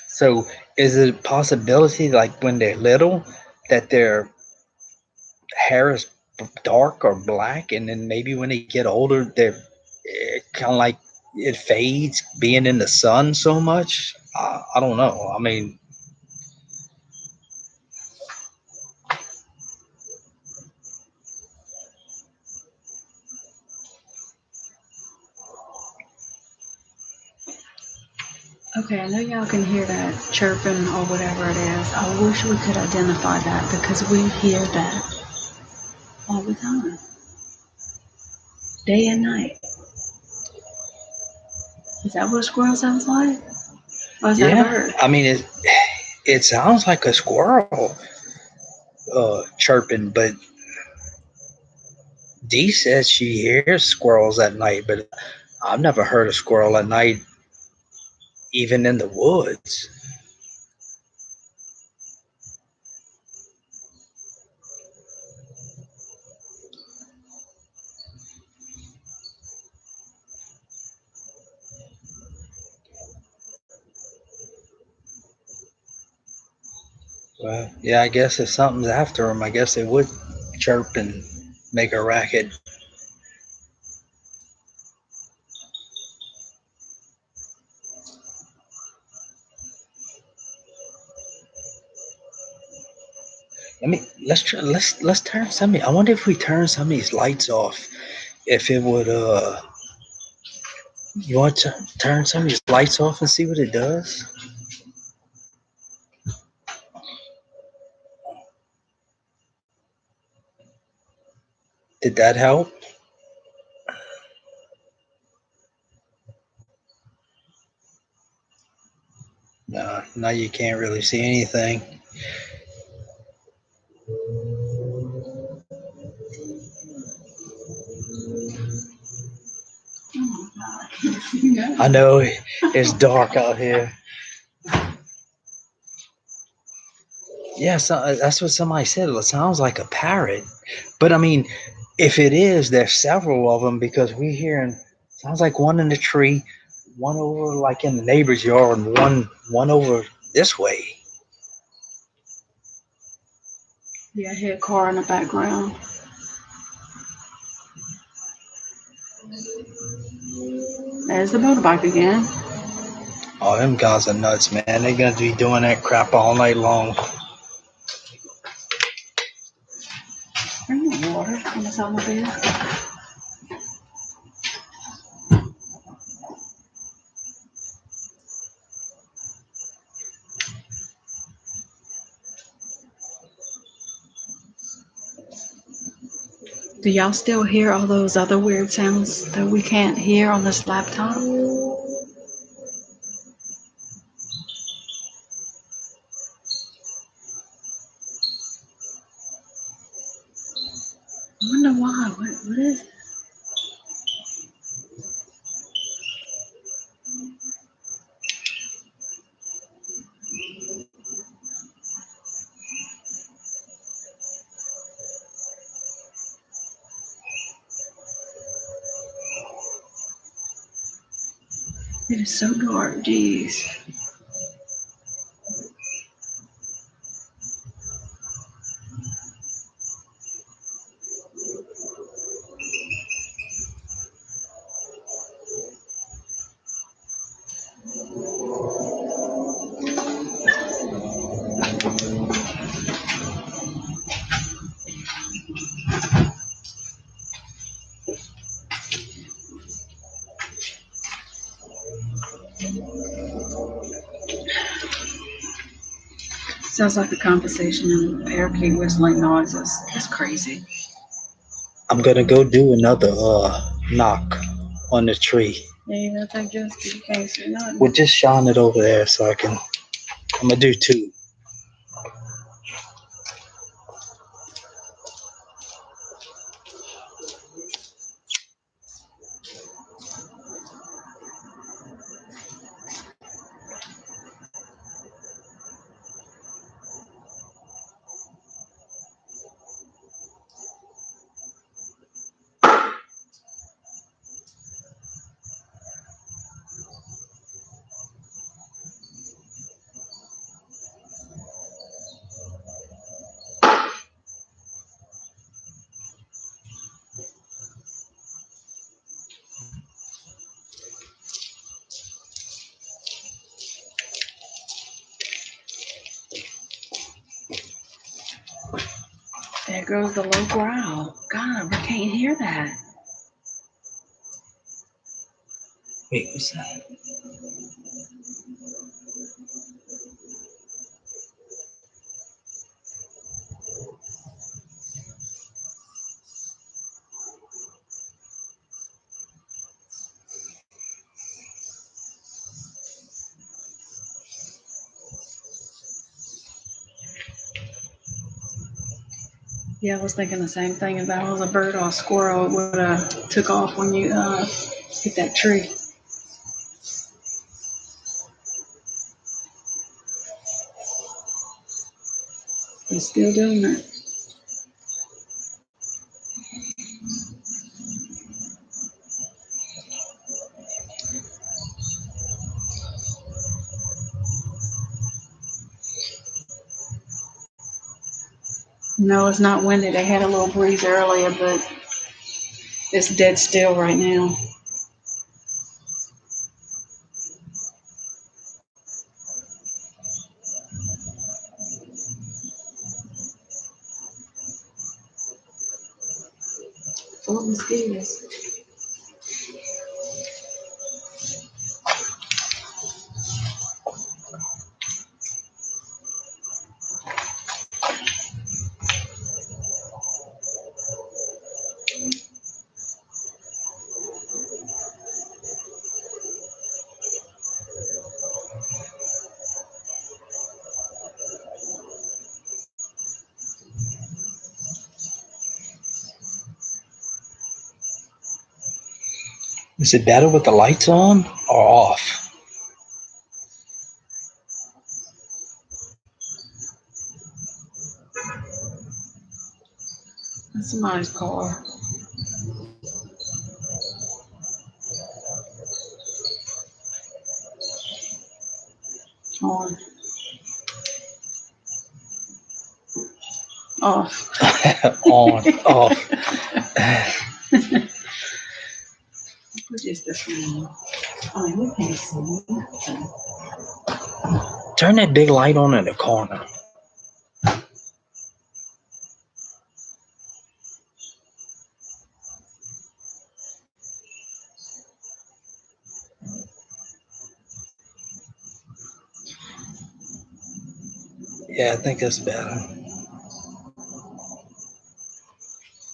So is it a possibility, like when they're little, that their hair is dark or black, and then maybe when they get older, they're kind of like it fades, being in the sun so much? I don't know. I mean, Okay, I know y'all can hear that chirping or whatever it is. I wish we could identify that because we hear that all the time, day and night. Is that what a squirrel sounds like? Or is that a yeah. bird? I mean, it sounds like a squirrel chirping, but Dee says she hears squirrels at night, but I've never heard a squirrel at night, even in the woods. Well, yeah, I guess if something's after them, I guess they would chirp and make a racket. Let's turn some. I wonder if we turn some of these lights off, if it would you want to turn some of these lights off and see what it does? Did that help? No, Now you can't really see anything. Oh my God. I know it's dark out here. Yeah, so that's what somebody said. It sounds like a parrot. But I mean, if it is, there's several of them because we hearing sounds like one in the tree, one over like in the neighbor's yard, and one over this way. Yeah, I hear a car in the background. There's the motorbike again. Oh, them guys are nuts, man. They're gonna be doing that crap all night long. Bring the water on this automobile. Do y'all still hear all those other weird sounds that we can't hear on this laptop? I wonder why. What is it? It is so dark, jeez. Sounds like a conversation and parakeet whistling noises. That's crazy. I'm gonna go do another knock on the tree. Yeah, you know, think just you can't see nothing. We'll just shine it over there so I can. I'm gonna do two. There goes the low growl. God, we can't hear that. Wait, what's that? Yeah, I was thinking the same thing. If that was a bird or a squirrel, it would have took off when you hit that tree. It's still doing it. No, it's not windy. They had a little breeze earlier, but it's dead still right now. Full of mosquitoes. Is it better with the lights on or off? That's somebody's car. On. Off. On, off. What is this one? Oh, you can't see nothing. Turn that big light on in the corner. Yeah, I think that's better.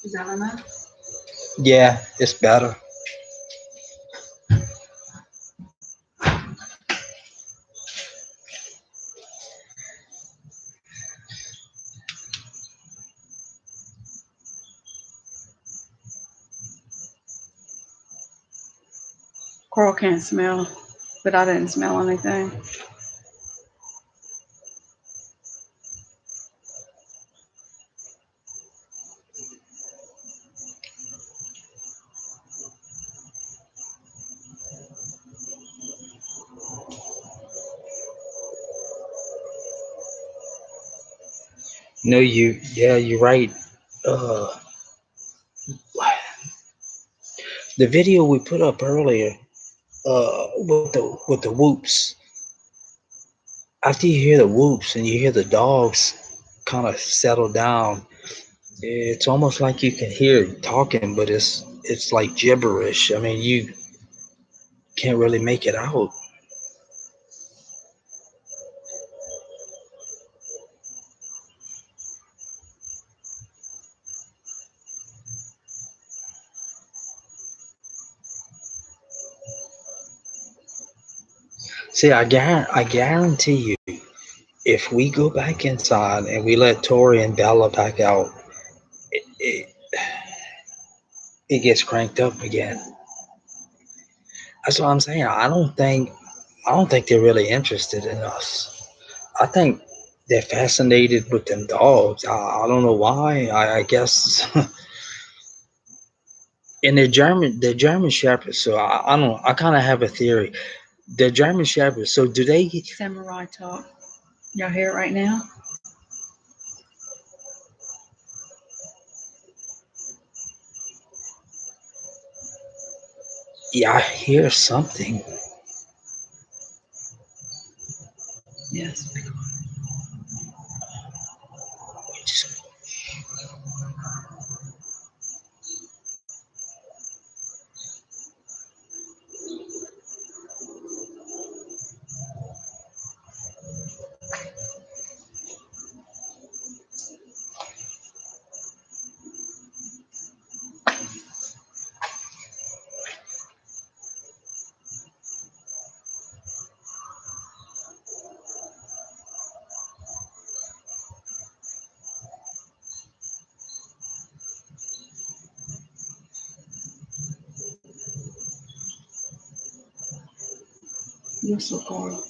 Is that enough? Yeah, it's better. Carl can't smell, but I didn't smell anything. No, you're right. Uh, the video we put up earlier, with the whoops. After you hear the whoops and you hear the dogs kind of settle down, it's almost like you can hear it talking, but it's like gibberish. I mean, you can't really make it out. See, I guarantee you, if we go back inside and we let Tori and Bella back out, it, it gets cranked up again. That's what I'm saying. I don't think they're really interested in us. I think they're fascinated with them dogs. I don't know why. I guess and they're German shepherds. So I don't. I kind of have a theory. They're German shepherds. So do they? Samurai talk. Y'all hear it right now? Yeah, I hear something. Yes. Just- You're so cold.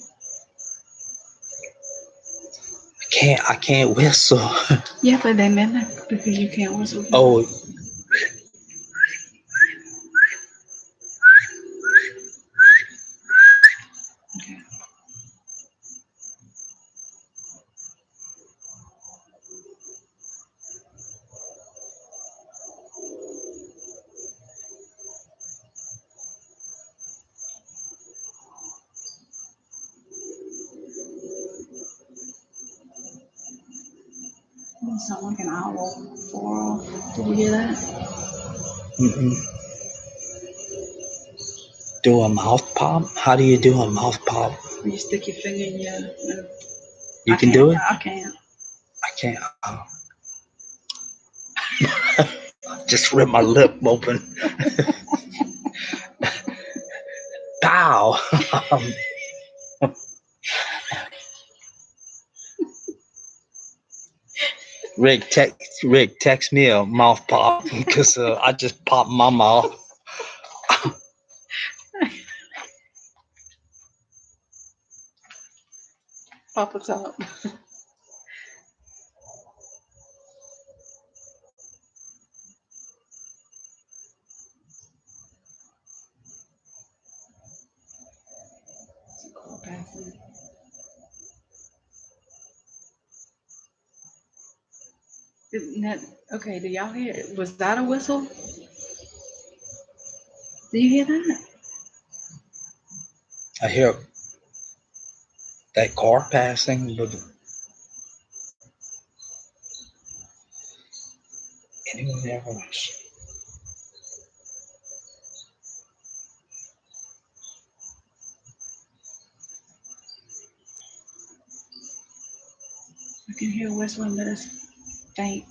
I can't whistle. Yeah, but they mimic because you can't whistle. Oh, Okay. You sound like an owl. Far off. Did you hear that? mm-mm. Do a mouth pop? How do you do a mouth pop? When you stick your finger in your mouth. You can do it. I can't. I can't. Just rip my lip open. Pow. Rick, text me a mouth pop because I just popped my mouth. Papa top. Isn't that, okay, do y'all hear it? Was that a whistle? Do you hear that? I hear that car passing, but anyone ever? I can hear whistling, but it's faint.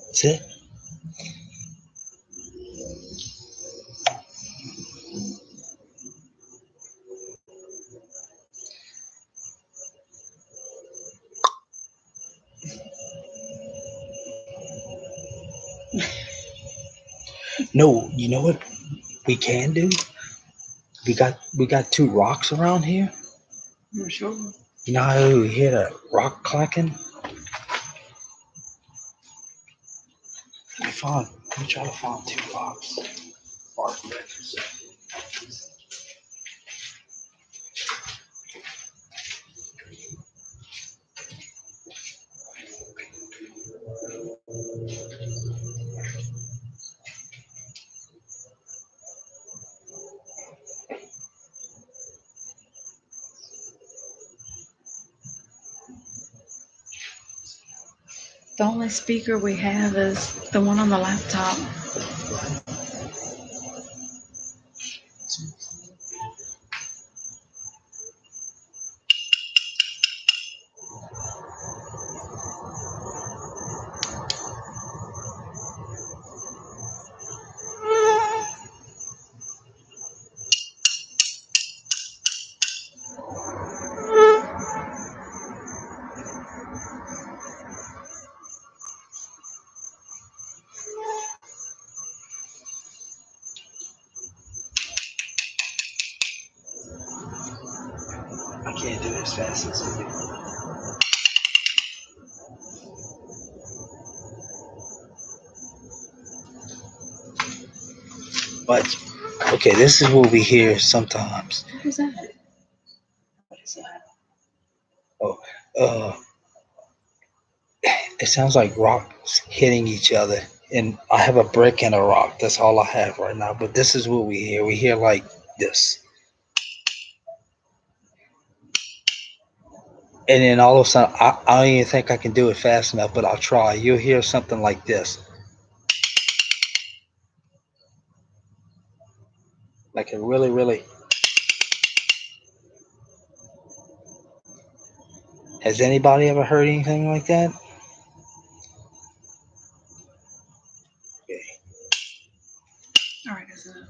That's it. No, you know what we can do? We got two rocks around here. I'm sure. You know how you hear the rock clacking? Let me try to find two rocks. The only speaker we have is the one on the laptop. I can't do it as fast as I do. But okay, this is what we hear sometimes. What was that? What is that? Oh, uh, it sounds like rocks hitting each other. And I have a brick and a rock. That's all I have right now. But this is what we hear. We hear like this. And then all of a sudden, I don't even think I can do it fast enough, but I'll try. You'll hear something like this. Like a really, really. Has anybody ever heard anything like that? Okay. All right, that's enough.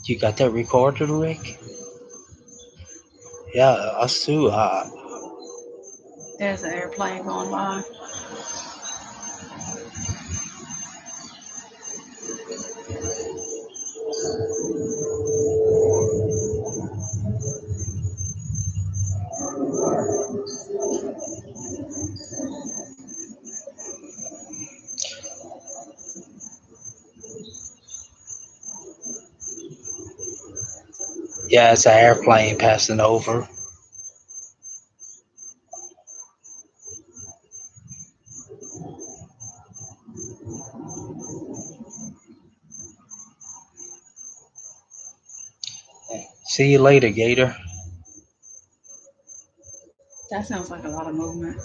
You got that recorded, Rick? Yeah, us too. There's an airplane going by. Yeah, it's an airplane passing over. See you later, Gator. That sounds like a lot of movement.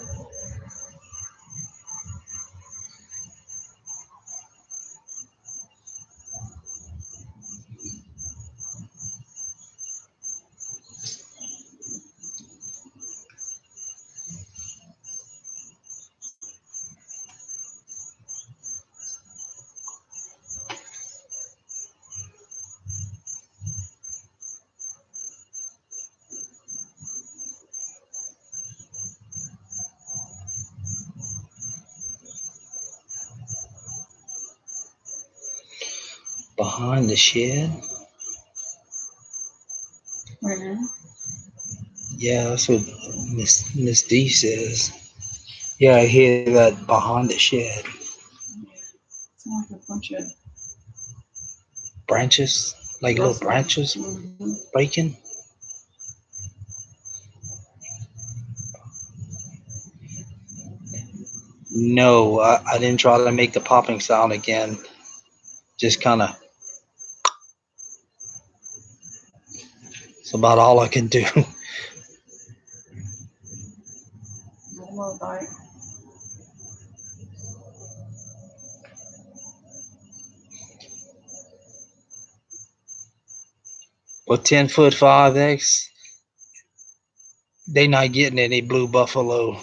Behind the shed? Right now? Yeah, that's what Miss D says. Yeah, I hear that behind the shed. Sounds like a bunch of Branches, like little branches Mm-hmm. breaking. No, I didn't try to make the popping sound again. Just kind of. It's about all I can do. Motorbike. But 10-foot 5X, they not getting any blue buffalo.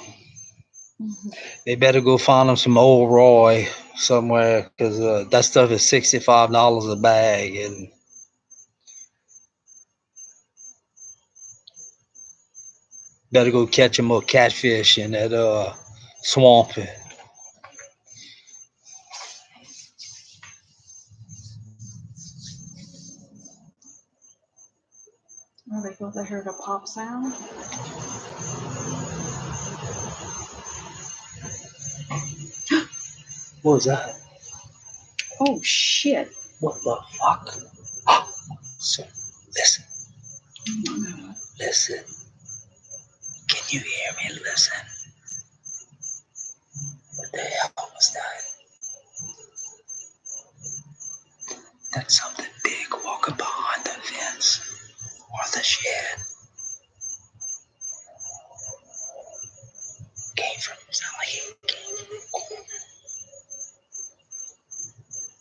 Mm-hmm. They better go find them some old Roy somewhere because that stuff is $65 a bag, and better go catch them more catfish in that swamp. Oh, they thought they heard a pop sound. What was that? Oh shit! What the fuck? So, listen, Oh my god! listen. Can you hear me? Listen. What the hell was that? That's something big walking behind the fence or the shed. Came from, sound like it came from the corner.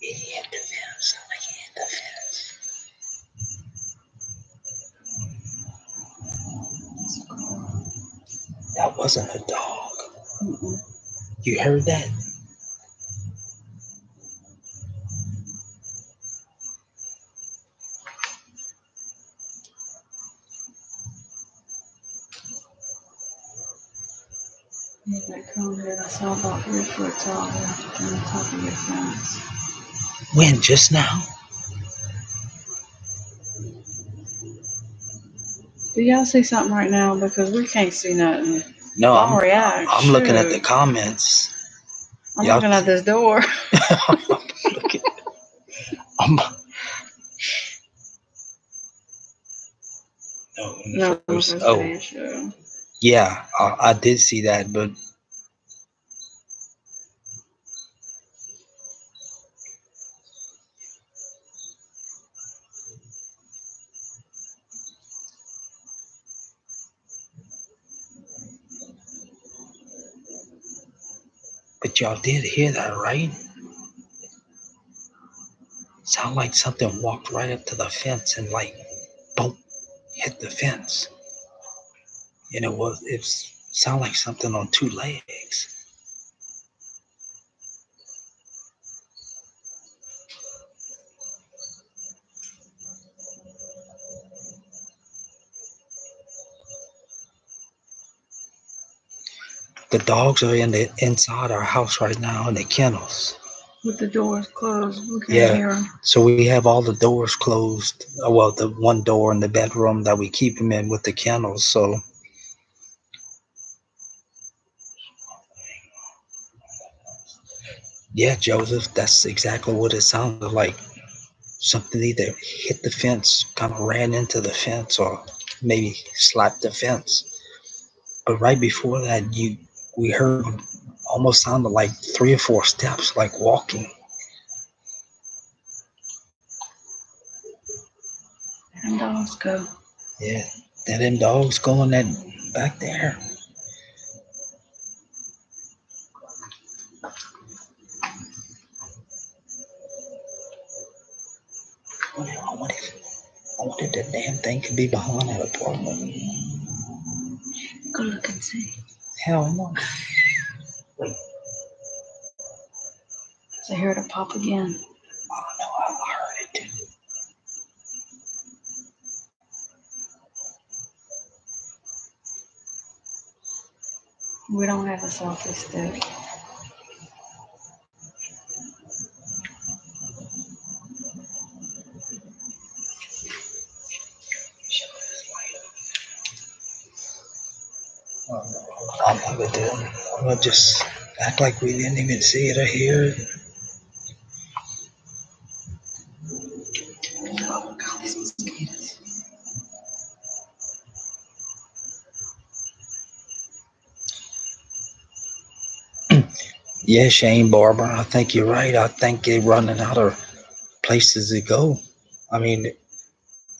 It hit the fence, sound like it hit the fence. That wasn't a dog. Mm-mm. You heard that? Yeah, that cone here, I saw about 3 foot tall on the top of your fence. When? Just now? Do y'all see something right now? Because we can't see nothing. No, Don't react. I'm looking at the Shoot. comments. I'm Y'all- looking at this door. I'm, No, first, that's the issue. yeah, I did see that, but y'all did hear that, right? Sound like something walked right up to the fence and like, boom, hit the fence. And it sound like something on two legs. The dogs are inside our house right now in the kennels. With the doors closed, we can't Yeah. hear them. So we have all the doors closed. Well, the one door in the bedroom that we keep them in with the kennels. So yeah, Joseph, that's exactly what it sounded like. Something either hit the fence, kind of ran into the fence, or maybe slapped the fence. But right before that, we heard almost sounded like 3 or 4 steps, like walking. And dogs go. Yeah, that them dogs going that back there. I wonder if that damn thing could be behind that apartment. Go look and see. Hell no. So I heard it pop again. Oh no, I heard it too. We don't have a selfie stick. I'm gonna do it. I'm gonna just act like we didn't even see it or hear it. Oh God, these mosquitoes. Yeah, Shane Barber, I think you're right. I think they're running out of places to go. I mean,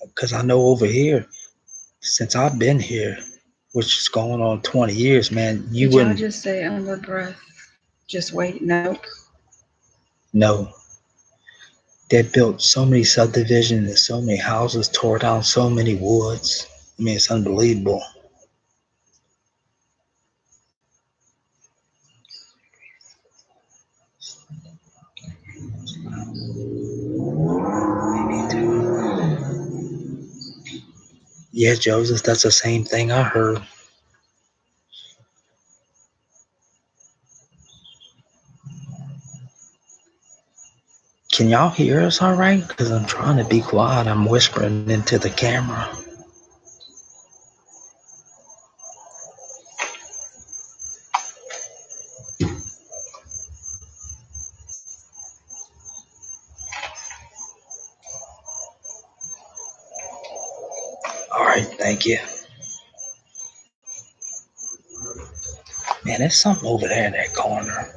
because I know over here, since I've been here, which is going on 20 years, man, you Did y'all wouldn't just say under breath? Just wait. Nope. know. They built so many subdivisions and so many houses, tore down so many woods. I mean, it's unbelievable. Yeah, Joseph, that's the same thing I heard. Can y'all hear us all right? Because I'm trying to be quiet. I'm whispering into the camera. All right, thank you. Man, there's something over there in that corner.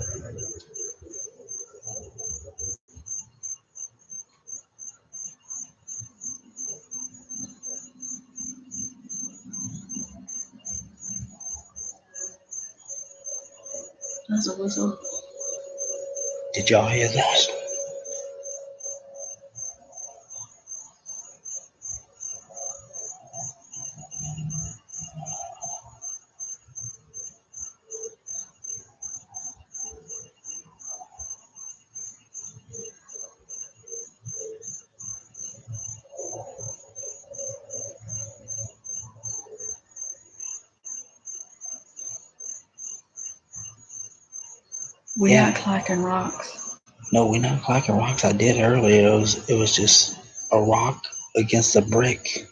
That's a whistle. Did y'all hear that? We Yeah. not clacking rocks. No, we're not clacking rocks. I did earlier. It was just a rock against a brick.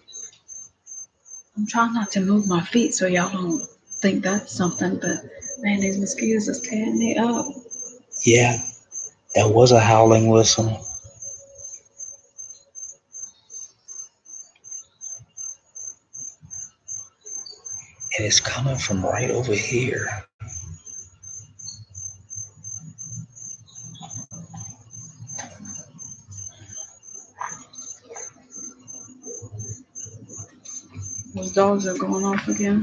I'm trying not to move my feet so y'all don't think that's something, but man, these mosquitoes is tearing me up. Yeah, that was a howling whistle. And it's coming from right over here. Those dogs are going off again.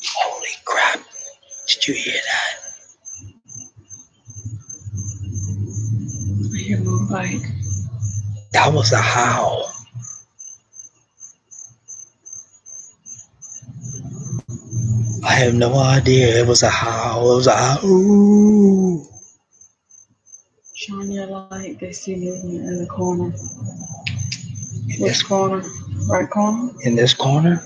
Holy crap. Did you hear that? I hear Moonbite. That was a howl. I have no idea. It was a howl. It was a ooh. Shine your light. They see movement in the corner. In Which this corner? Right corner? in this corner.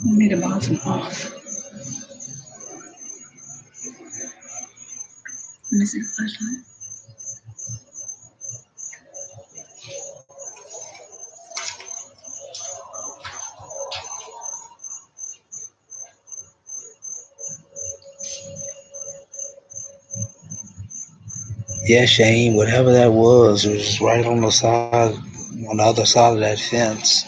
You need to buy some off. Let me see the flashlight. Yeah, Shane. Whatever that was, it was right on the side, on the other side of that fence.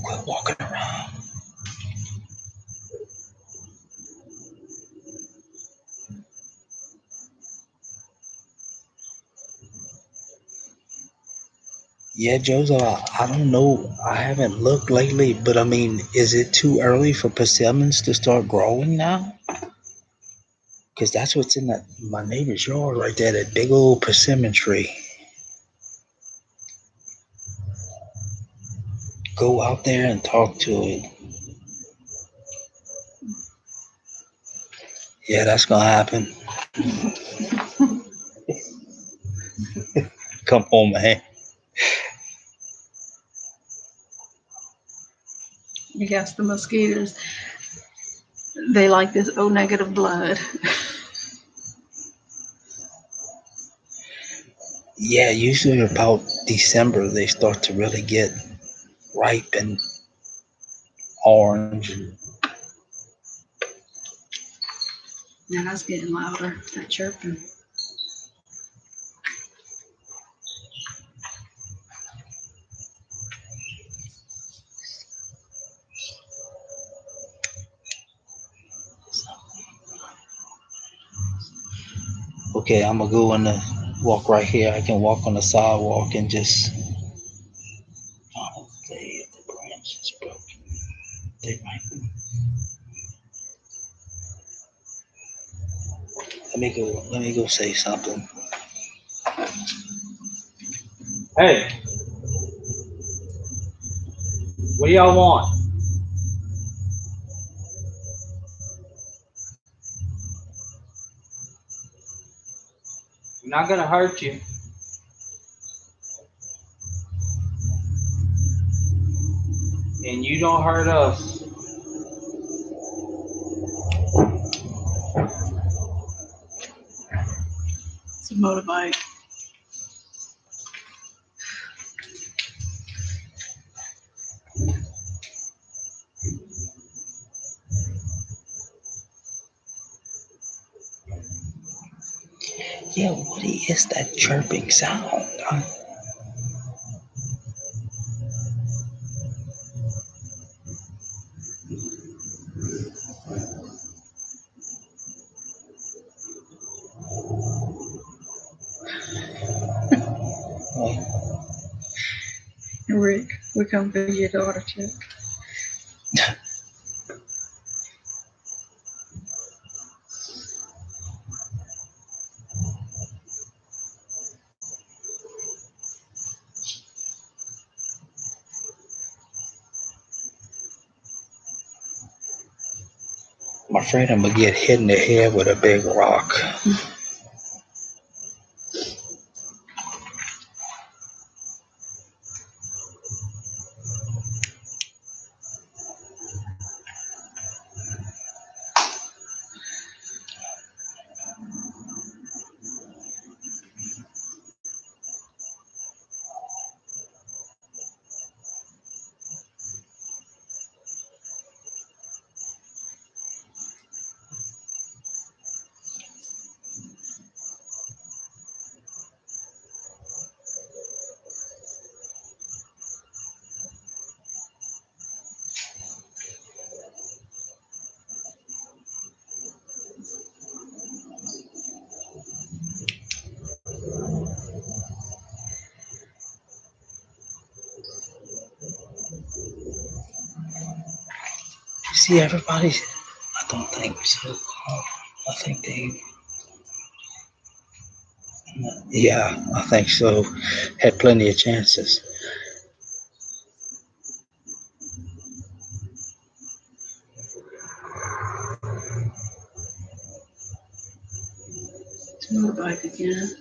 Quit walking around. Yeah, Joseph, I don't know. I haven't looked lately, but I mean, is it too early for persimmons to start growing now? Because that's what's in my neighbor's yard right there, that big old persimmon tree. Go out there and talk to it. Yeah, that's gonna happen. Come on, man. You guess the mosquitoes. They like this O negative blood. Yeah, usually about December they start to really get ripe and orange. Now that's getting louder. That chirping. Okay, I'm gonna go in the walk right here. I can walk on the sidewalk and just. Oh, the branch is broken. They might. Let me go. Let me go say something. Hey, what do y'all want? I'm not gonna hurt you. And you don't hurt us. It's a motorbike. Yeah, what is that chirping sound? Rick, we come for your daughter, Chip. I'm afraid I'm gonna get hit in the head with a big rock. See, everybody's. I don't think so. I think they. Yeah, I think so. Had plenty of chances. It's motorbike again.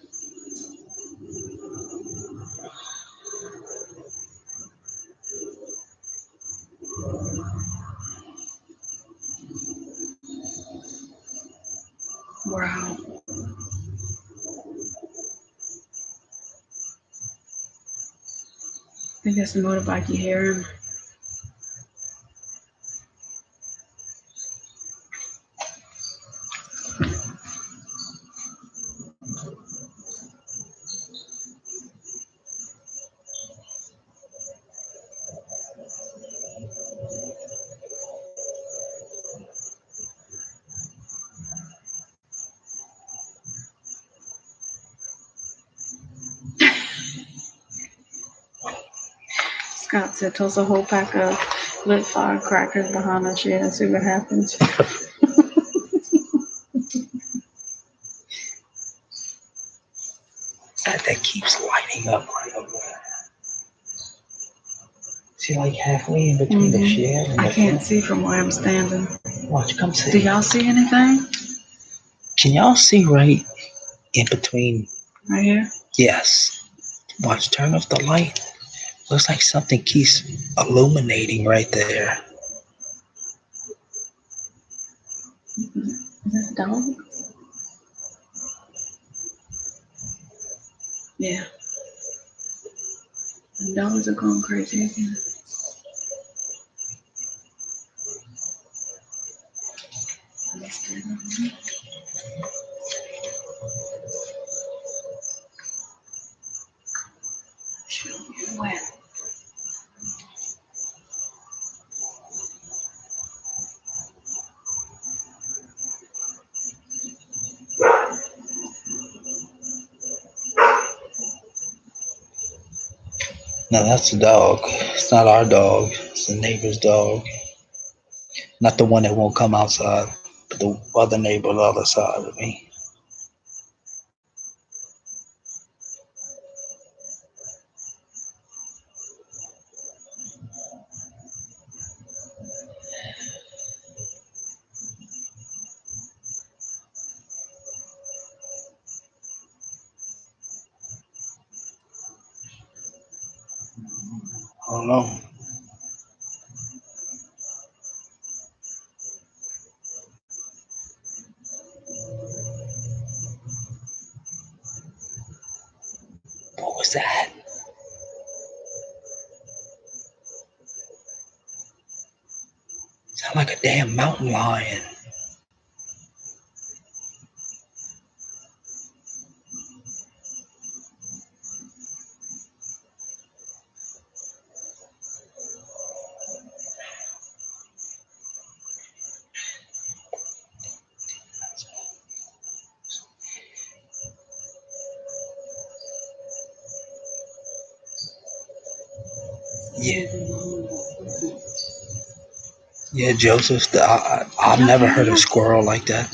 Wow. I think that's the motorbike you hear him. Scott said, toss a whole pack of lit firecrackers behind the shed and see what happens. That keeps lighting up right over there. See, like halfway in between the shed and I the can't front? see from where I'm standing. Watch, come see. Do y'all see anything? Can y'all see right in between? Right here? Yes. Watch, turn off the light. Looks like something keeps illuminating right there. Is that a dog? Yeah. The dogs are going crazy again. Wet. No, that's a dog. It's not our dog. It's the neighbor's dog. Not the one that won't come outside, but the other neighbor on the other side of me. I don't know. What was that? Sound like a damn mountain lion. Yeah. Yeah, Joseph. I've never heard a squirrel like that.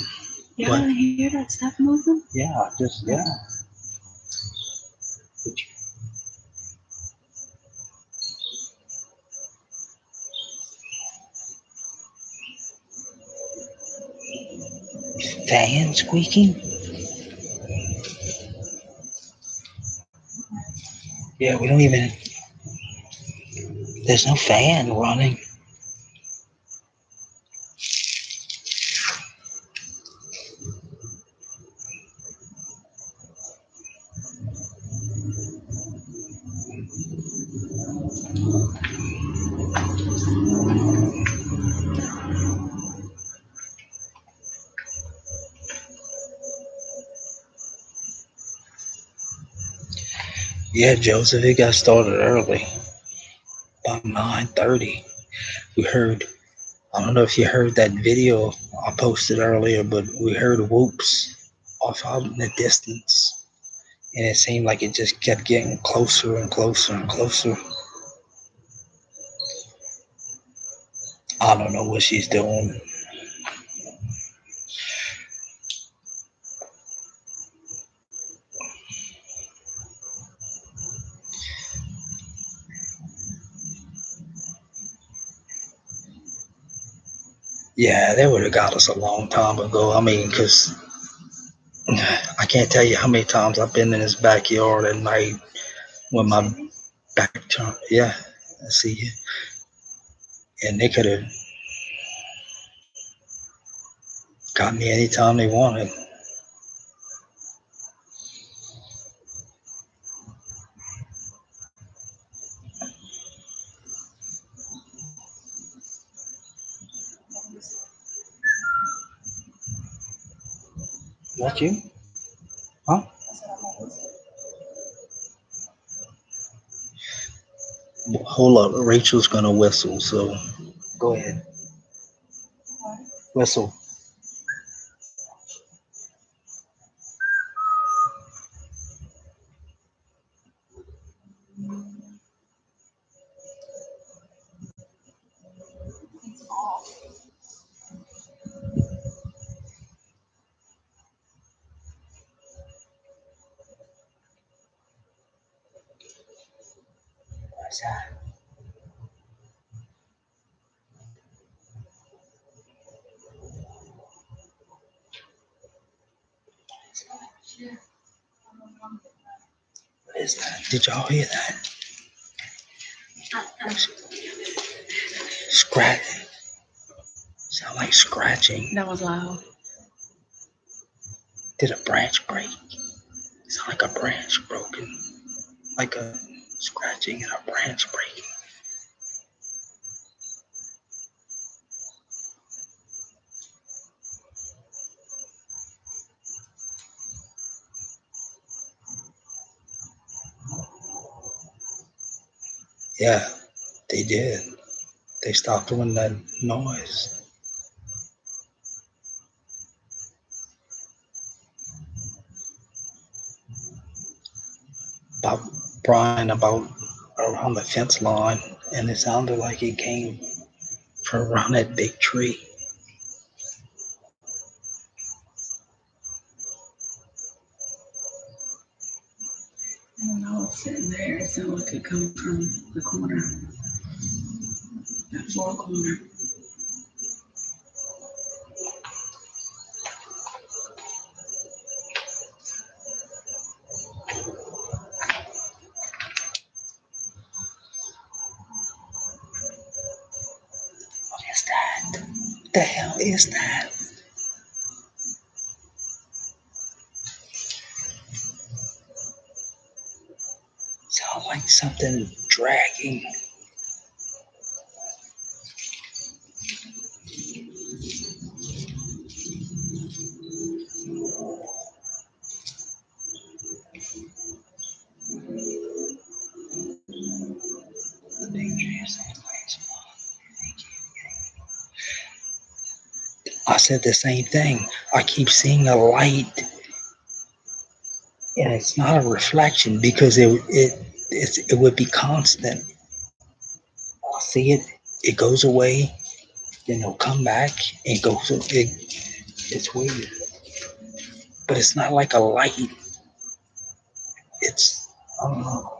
Y'all didn't hear that stuff moving? Yeah, just yeah. Fan squeaking? Yeah, we don't even. There's no fan running. Yeah, Joseph, it got started early. About 9:30. We heard. I don't know if you heard that video I posted earlier, but we heard whoops off out in the distance, and it seemed like it just kept getting closer and closer and closer. I don't know what she's doing. Yeah, they would have got us a long time ago. I mean, because I can't tell you how many times I've been in his backyard at night when my back turned. Yeah, I see you. And they could have got me anytime they wanted. That you? Huh? Hold up. Rachel's going to whistle, so go ahead. Whistle. What's that? What is that? Did y'all hear that? Scratch. Sound like scratching. That was loud. Did a branch break? Sound like a branch broken. Like a scratching and a branch breaking. Yeah, they did. They stopped doing that noise. About Brian, about around the fence line, and it sounded like it came from around that big tree. I don't know, it's sitting there. It sounded like it come from the corner, that floor corner. What is that? What the hell is that? Sounds like something dragging. I said the same thing. I keep seeing a light, and it's not a reflection because it would be constant. I see it, it goes away, then it'll come back and goes. It's weird, but it's not like a light. It's I don't know.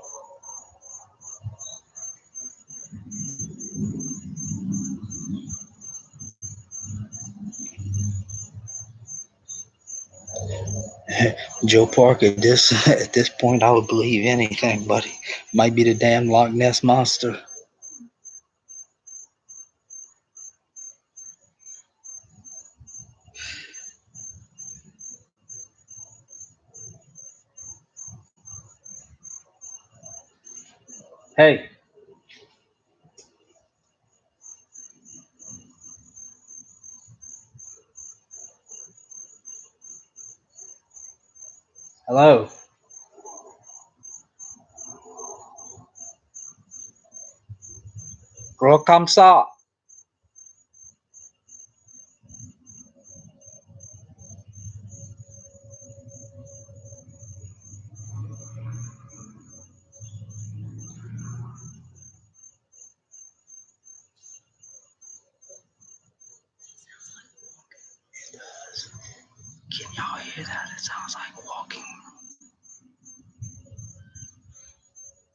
Joe Park at this point, I would believe anything, buddy. Might be the damn Loch Ness monster. Hey, hello. Girl, come saw. Can y'all hear that? It sounds like walking.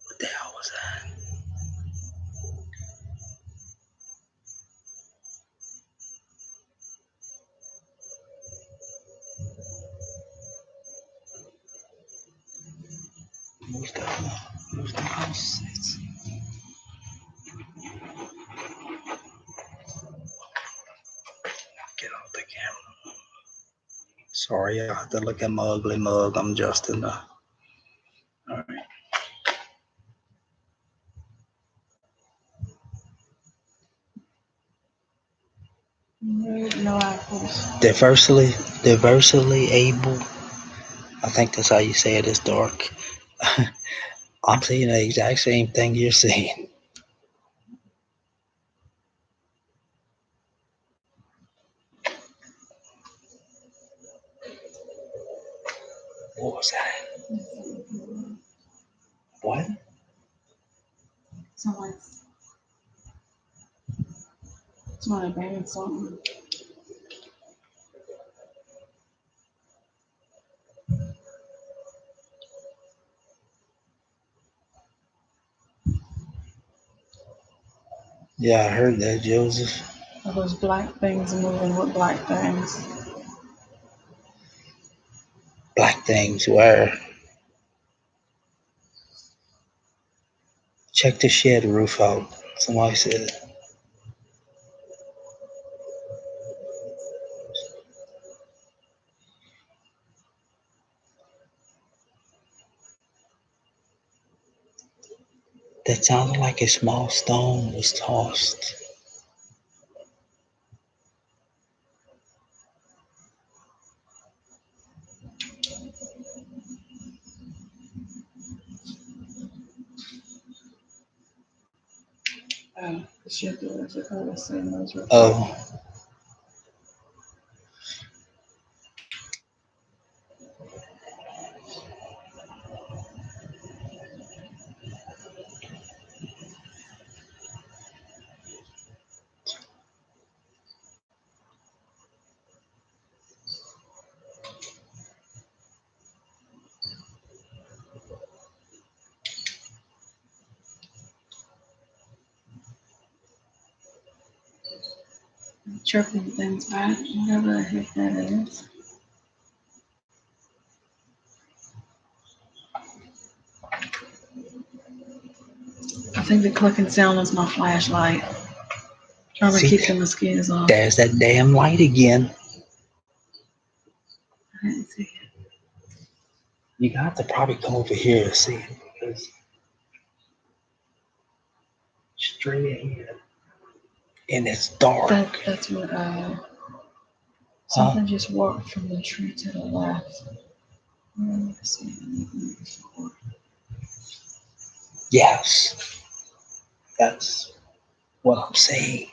What the hell was that? Move the house. Get off the camera. Sorry, I have to look at my ugly mug. I'm just in the. All right. No apples. Diversely able. I think that's how you say it. It's dark. I'm seeing the exact same thing you're seeing. What was that? What? Somebody banging something. Yeah, I heard that, Joseph. All those black things moving with black things. Black things where? Check the shed roof out. Somebody said. That sounded like a small stone was tossed. Oh, the shit doors. I thought I was saying those were. Oh. Chirping things back, whatever the heck that is. I think the clicking sound is my flashlight. Trying to keep the mosquitoes off. There's that damn light again. I didn't see it. You got to probably come over here to see it because straight ahead. And it's dark. That's what something just walked from the tree to the left. Let's see. Yes. That's what I'm saying.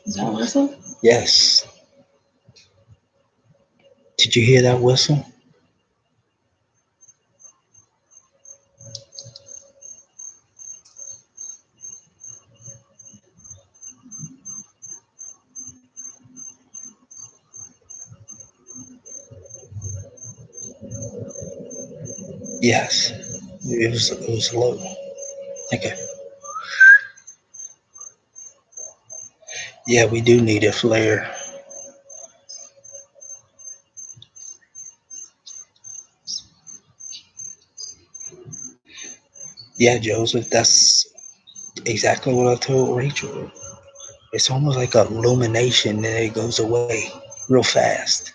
Is that a whistle? Yes. Did you hear that whistle? Yes. It was low. Okay. Yeah, we do need a flare. Yeah, Joseph, that's exactly what I told Rachel. It's almost like a illumination and it goes away real fast.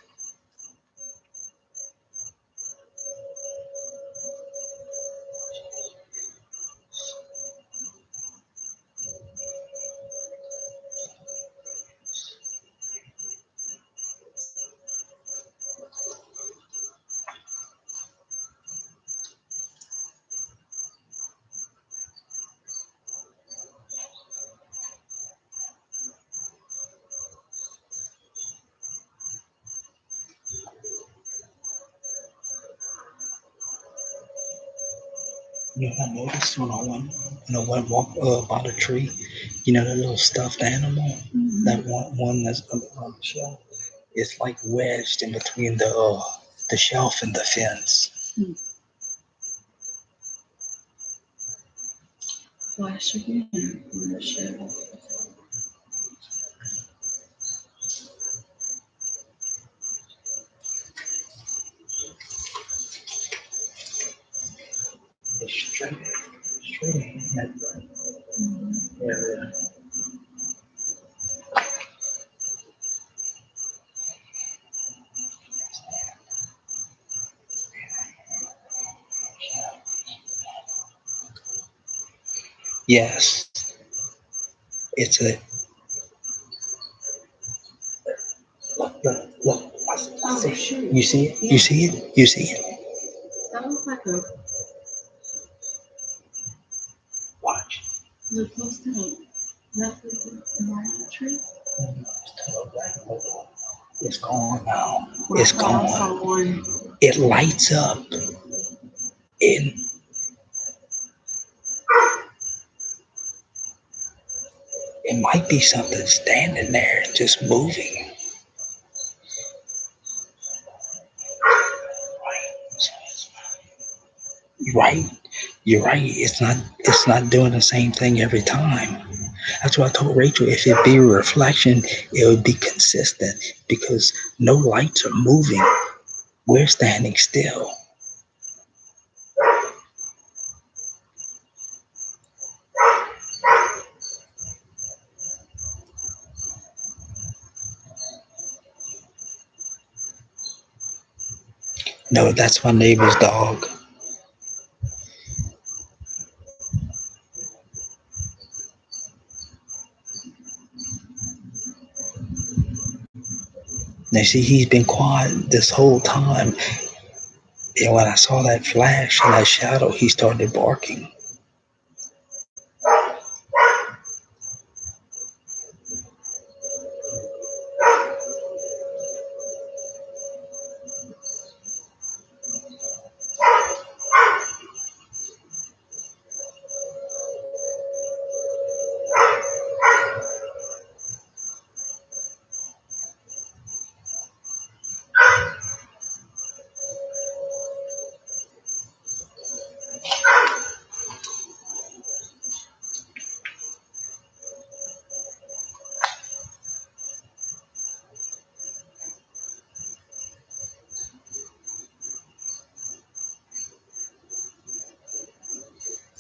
You know what I noticed when I went walk by the tree? You know that little stuffed animal, that one that's on the shelf. It's like wedged in between the shelf and the fence. Flash again on the shelf. It's straight in that area. Yes, it's a look. Oh, shoot. You see it? You see it? You see it? That looks like a. Watch. Is it close to the left of the tree? It's gone now. Well, It's I thought I gone. saw one. It lights up. And it might be something standing there just moving. Right? You're right. It's not doing the same thing every time. That's what I told Rachel. If it be a reflection, it would be consistent because no lights are moving. We're standing still. No, that's my neighbor's dog. Now see, he's been quiet this whole time. And when I saw that flash and that shadow, he started barking.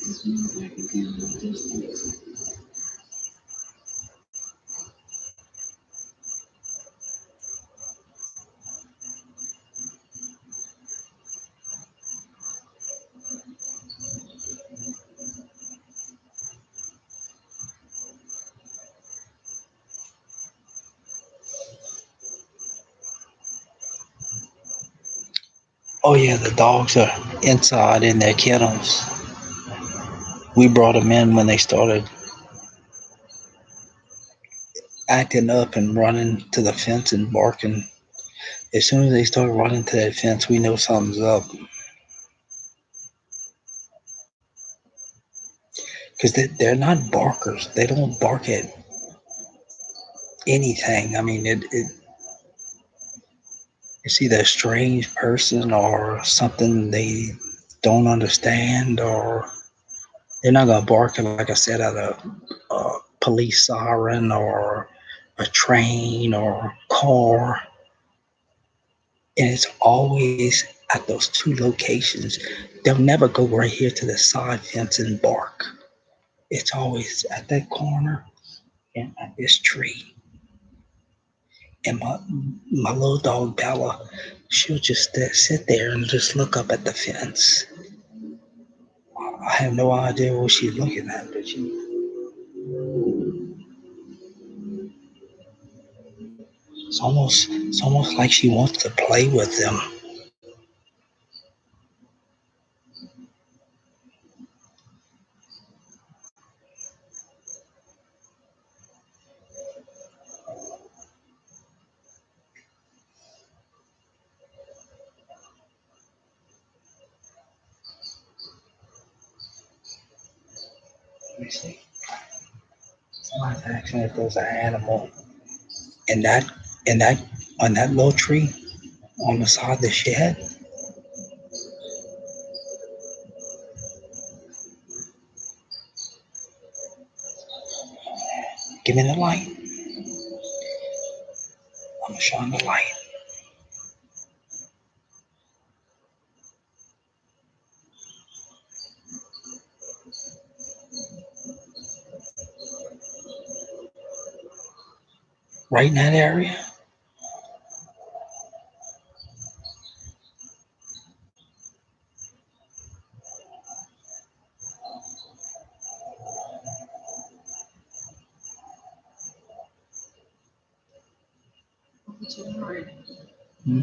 It's moving back again in the distance. Oh yeah, the dogs are inside in their kennels. We brought them in when they started acting up and running to the fence and barking. As soon as they start running to that fence, we know something's up. Because they're not barkers. They don't bark at anything. I mean, it's either a strange person or something they don't understand, or they're not going to bark, like I said, at a police siren or a train or car. And it's always at those two locations. They'll never go right here to the side fence and bark. It's always at that corner and at this tree. And my little dog Bella, she'll just sit there and just look up at the fence. I have no idea what she's looking at, but it's almost like she wants to play with them. Let me see. Someone's asking if there's an animal in that on that little tree on the side of the shed. Give me the light. I'm gonna shine the light. Right in that area. Hmm?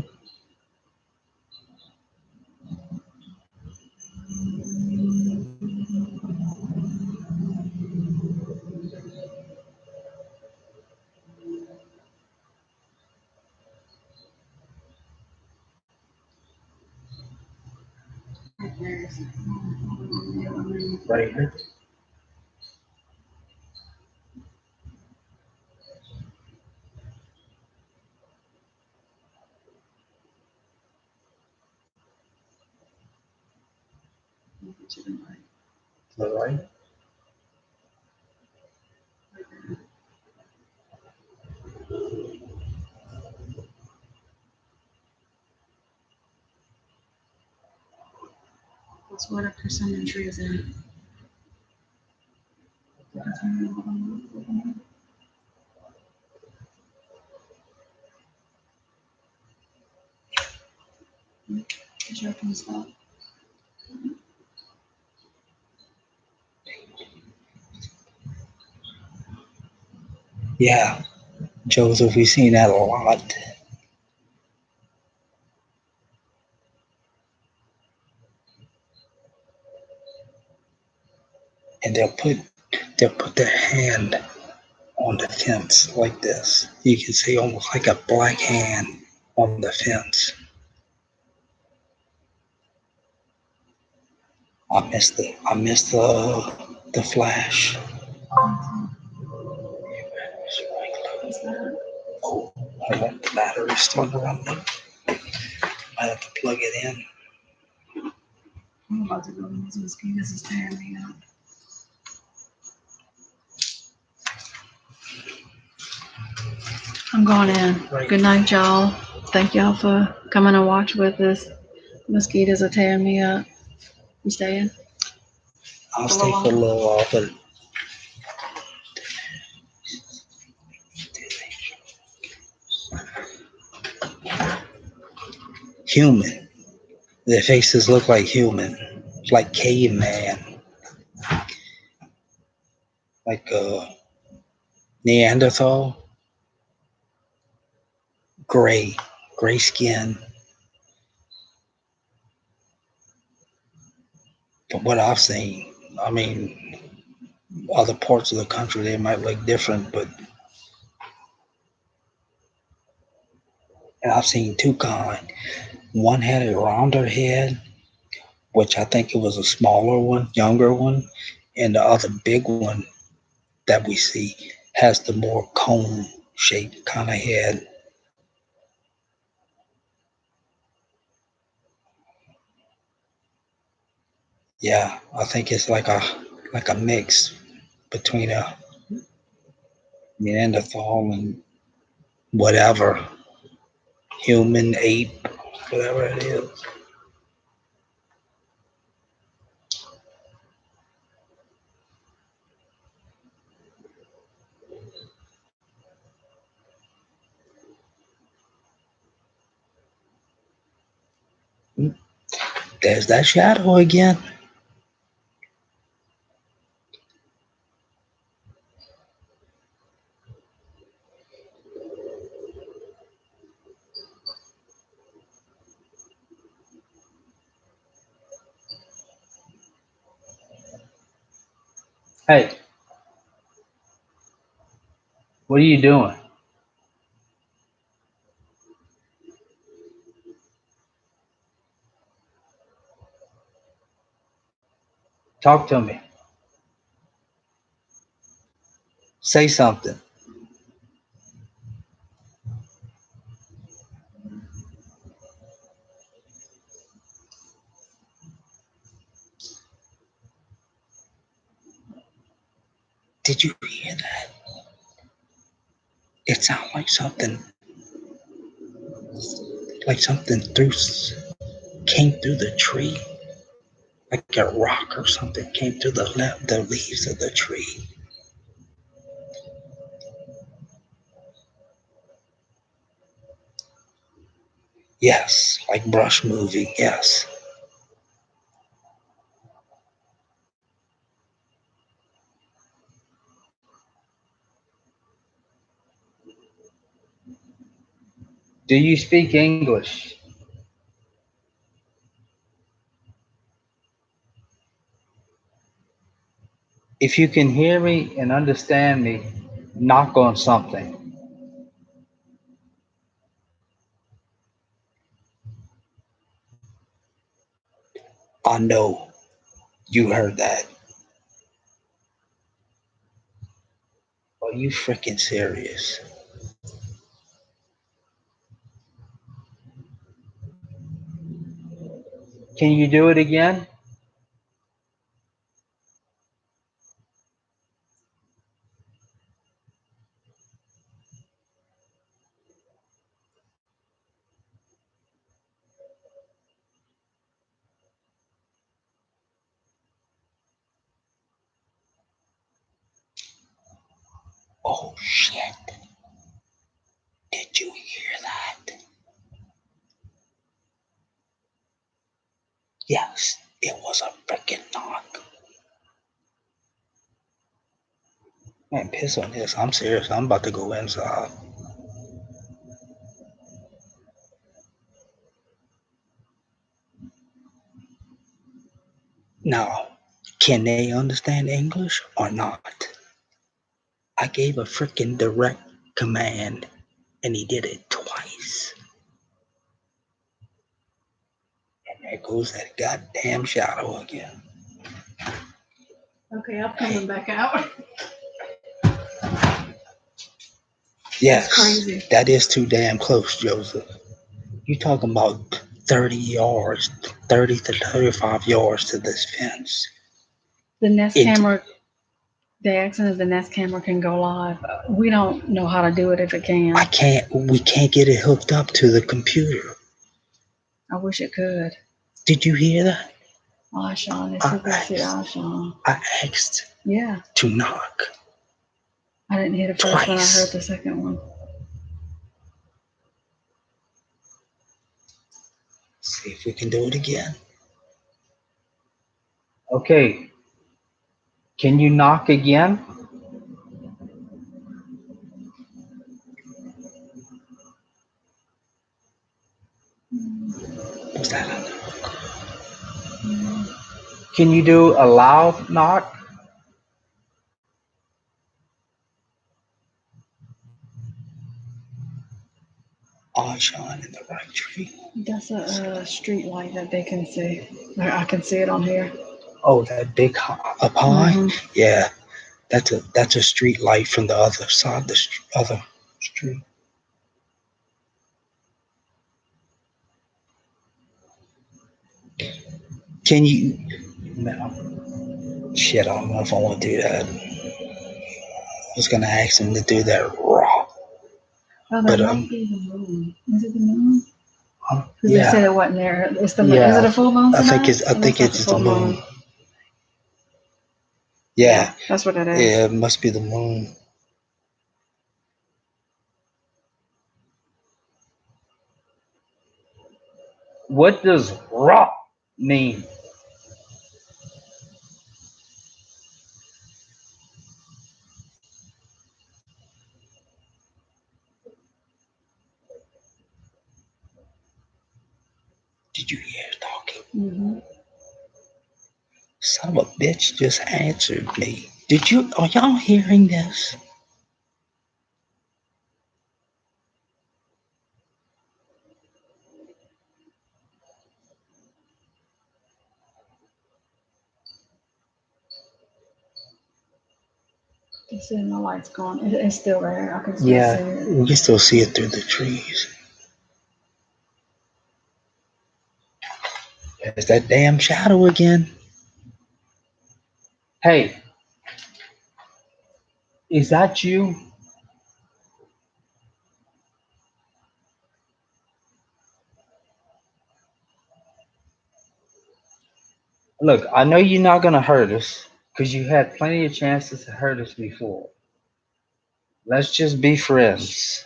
Right here. To the right. That's what a persimmon tree is in. Did you open this up? Yeah, Joseph, we've seen that a lot. And they'll put their hand on the fence like this. You can see almost like a black hand on the fence. I missed the flash. Oh, I want the battery starting to run low. I have to plug it in. I'm about to go to these mosquitoes is tearing me up. I'm going in. Right. Good night, y'all. Thank y'all for coming to watch with us. Mosquitoes are tearing me up. You staying? I'll stay for a little while, but human. Their faces look like human, like caveman, like Neanderthal, gray skin. From what I've seen, I mean, other parts of the country they might look different, but and I've seen two kind. One had a rounder head, which I think it was a smaller one, younger one, and the other big one that we see has the more cone shaped kind of head. Yeah, I think it's like a mix between a Neanderthal and whatever human ape, whatever it is. There's that shadow again. Hey, what are you doing? Talk to me. Say something. Did you hear that? It sounded like something came through the tree, like a rock or something came through the leaves of the tree. Yes, like brush moving. Yes. Do you speak English? If you can hear me and understand me, knock on something. I know you heard that. Are you freaking serious? Can you do it again? Oh shit. Did you hear that? Yes, it was a freaking knock. Man, piss on this. I'm serious. I'm about to go inside. Now, can they understand English or not? I gave a freaking direct command and he did it twice. And there goes that goddamn shadow again. Okay, I'm coming back out. Yes, That's crazy. that is too damn close, Joseph. You talking about 30 yards, 30 to 35 yards to this fence. The Nest It, camera, the accident of the Nest camera can go live. We don't know how to do it if it can. we can't get it hooked up to the computer. I wish it could. Did you hear that? Ashawn, it's super shit, Ashawn. I asked Yeah. to knock. I didn't hear the first one, I heard the second one. See if we can do it again. Okay. Can you knock again? What's that? Can you do a loud knock? All shine in the right tree. That's a street light that they can see. I can see it on here. Oh, that big up high? Mm-hmm. Yeah, that's a street light from the other side, the other street. Can you? No. Shit, I don't know if I want to do that. I was gonna ask him to do that raw. Oh, that might be the moon. Is it the moon? Because Yeah. they said it wasn't there. It's the moon. Yeah. Is it a full moon tonight? I think it's the moon. Yeah. That's what it is. Yeah, it must be the moon. What does raw mean? Did you hear it talking? Mm-hmm. Son of a bitch just answered me. Are y'all hearing this? You see the light's gone. It's still there. I can still see Yeah, it. we can still see it through the trees. There's that damn shadow again. Hey, is that you? Look, I know you're not gonna hurt us because you had plenty of chances to hurt us before. Let's just be friends.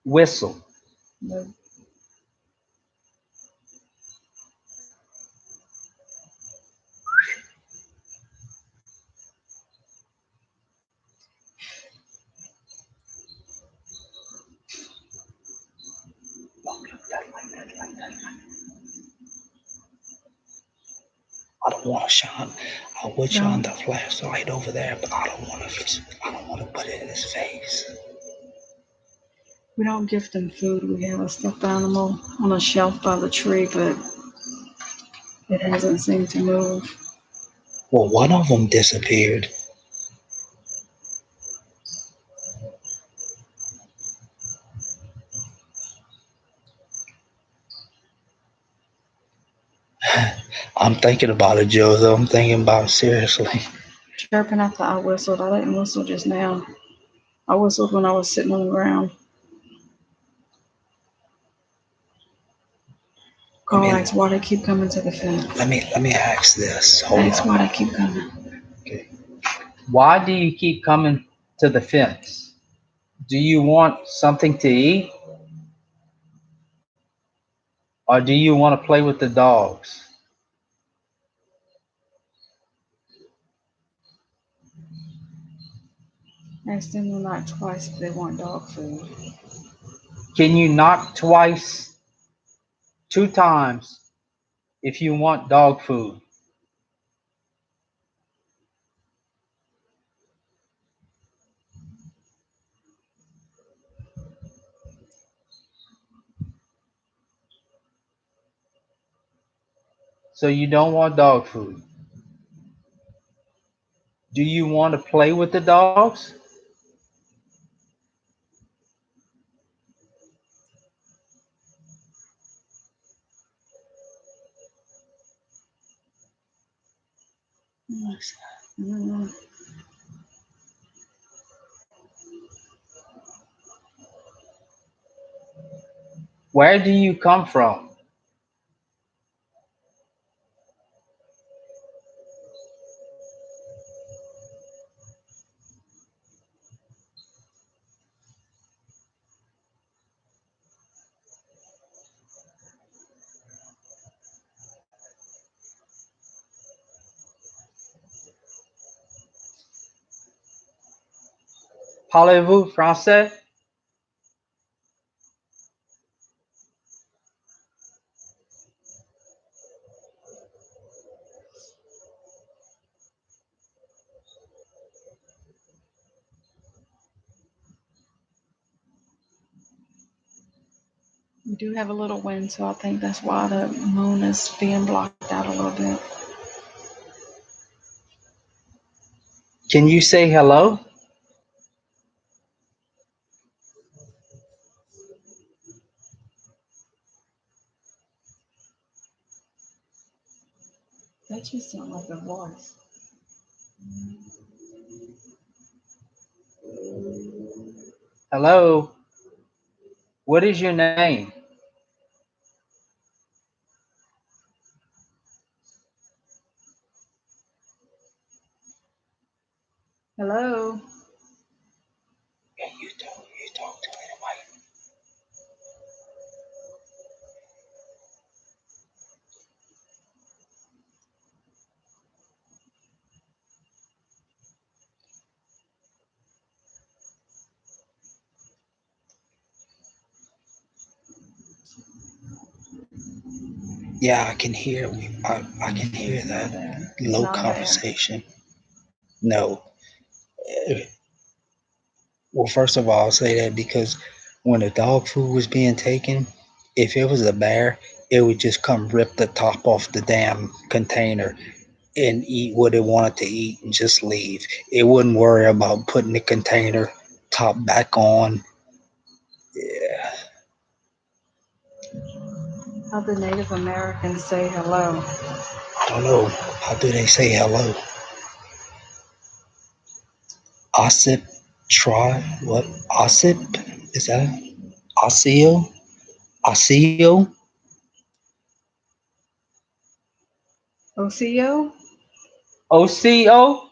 Whistle. No. I don't want to shine. I would shine the flashlight over there, but I don't want to. I don't want to put it in his face. We don't give them food. We have a stuffed animal on a shelf by the tree, but it hasn't seemed to move. Well, one of them disappeared. I'm thinking about it, Joe. I'm thinking about it seriously. Chirping after I whistled. I didn't whistle just now. I whistled when I was sitting on the ground. Carl asks why they keep coming to the fence. Let me ask this. Hold That's on. why they keep coming. Okay. Why do you keep coming to the fence? Do you want something to eat? Or do you want to play with the dogs? Asked them to knock twice if they want dog food. Can you knock twice, 2 times, if you want dog food? So you don't want dog food. Do you want to play with the dogs? Mm-hmm. Where do you come from? Parlez-vous français? We do have a little wind, so I think that's why the moon is being blocked out a little bit. Can you say hello? That just sounds like a voice. Hello? What is your name? Hello? Yeah, you talk to anybody. Yeah, I can hear. I can hear that low conversation. No. Well, first of all, I'll say that because when the dog food was being taken, if it was a bear, it would just come rip the top off the damn container and eat what it wanted to eat and just leave. It wouldn't worry about putting the container top back on. Yeah. How do Native Americans say hello? I don't know. How do they say hello? Ossip, try what? Ossip? Is that Osseo? Osseo? Oseo? OCO?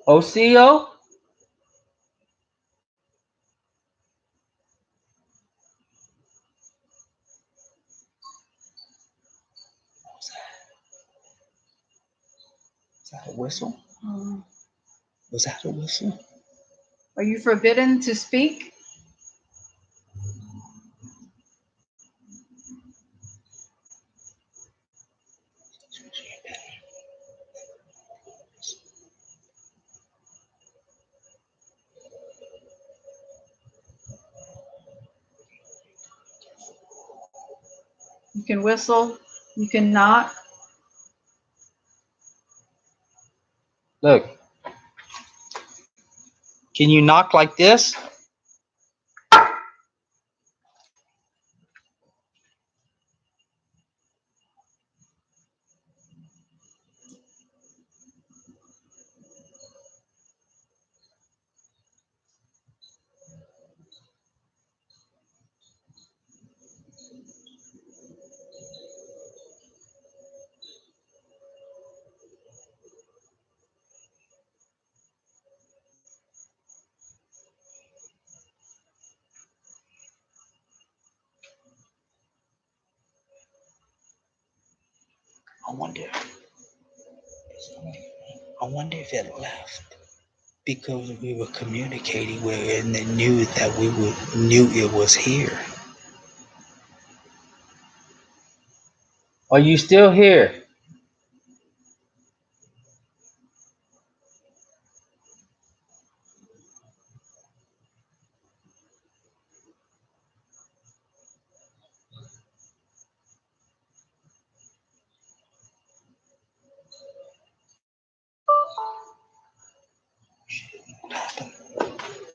OCO? What's that? Is that a whistle? Was that a whistle? Are you forbidden to speak? You can whistle. You can knock. Look. Can you knock like this? I wonder if it left because we were communicating with it and it knew that knew it was here. Are you still here?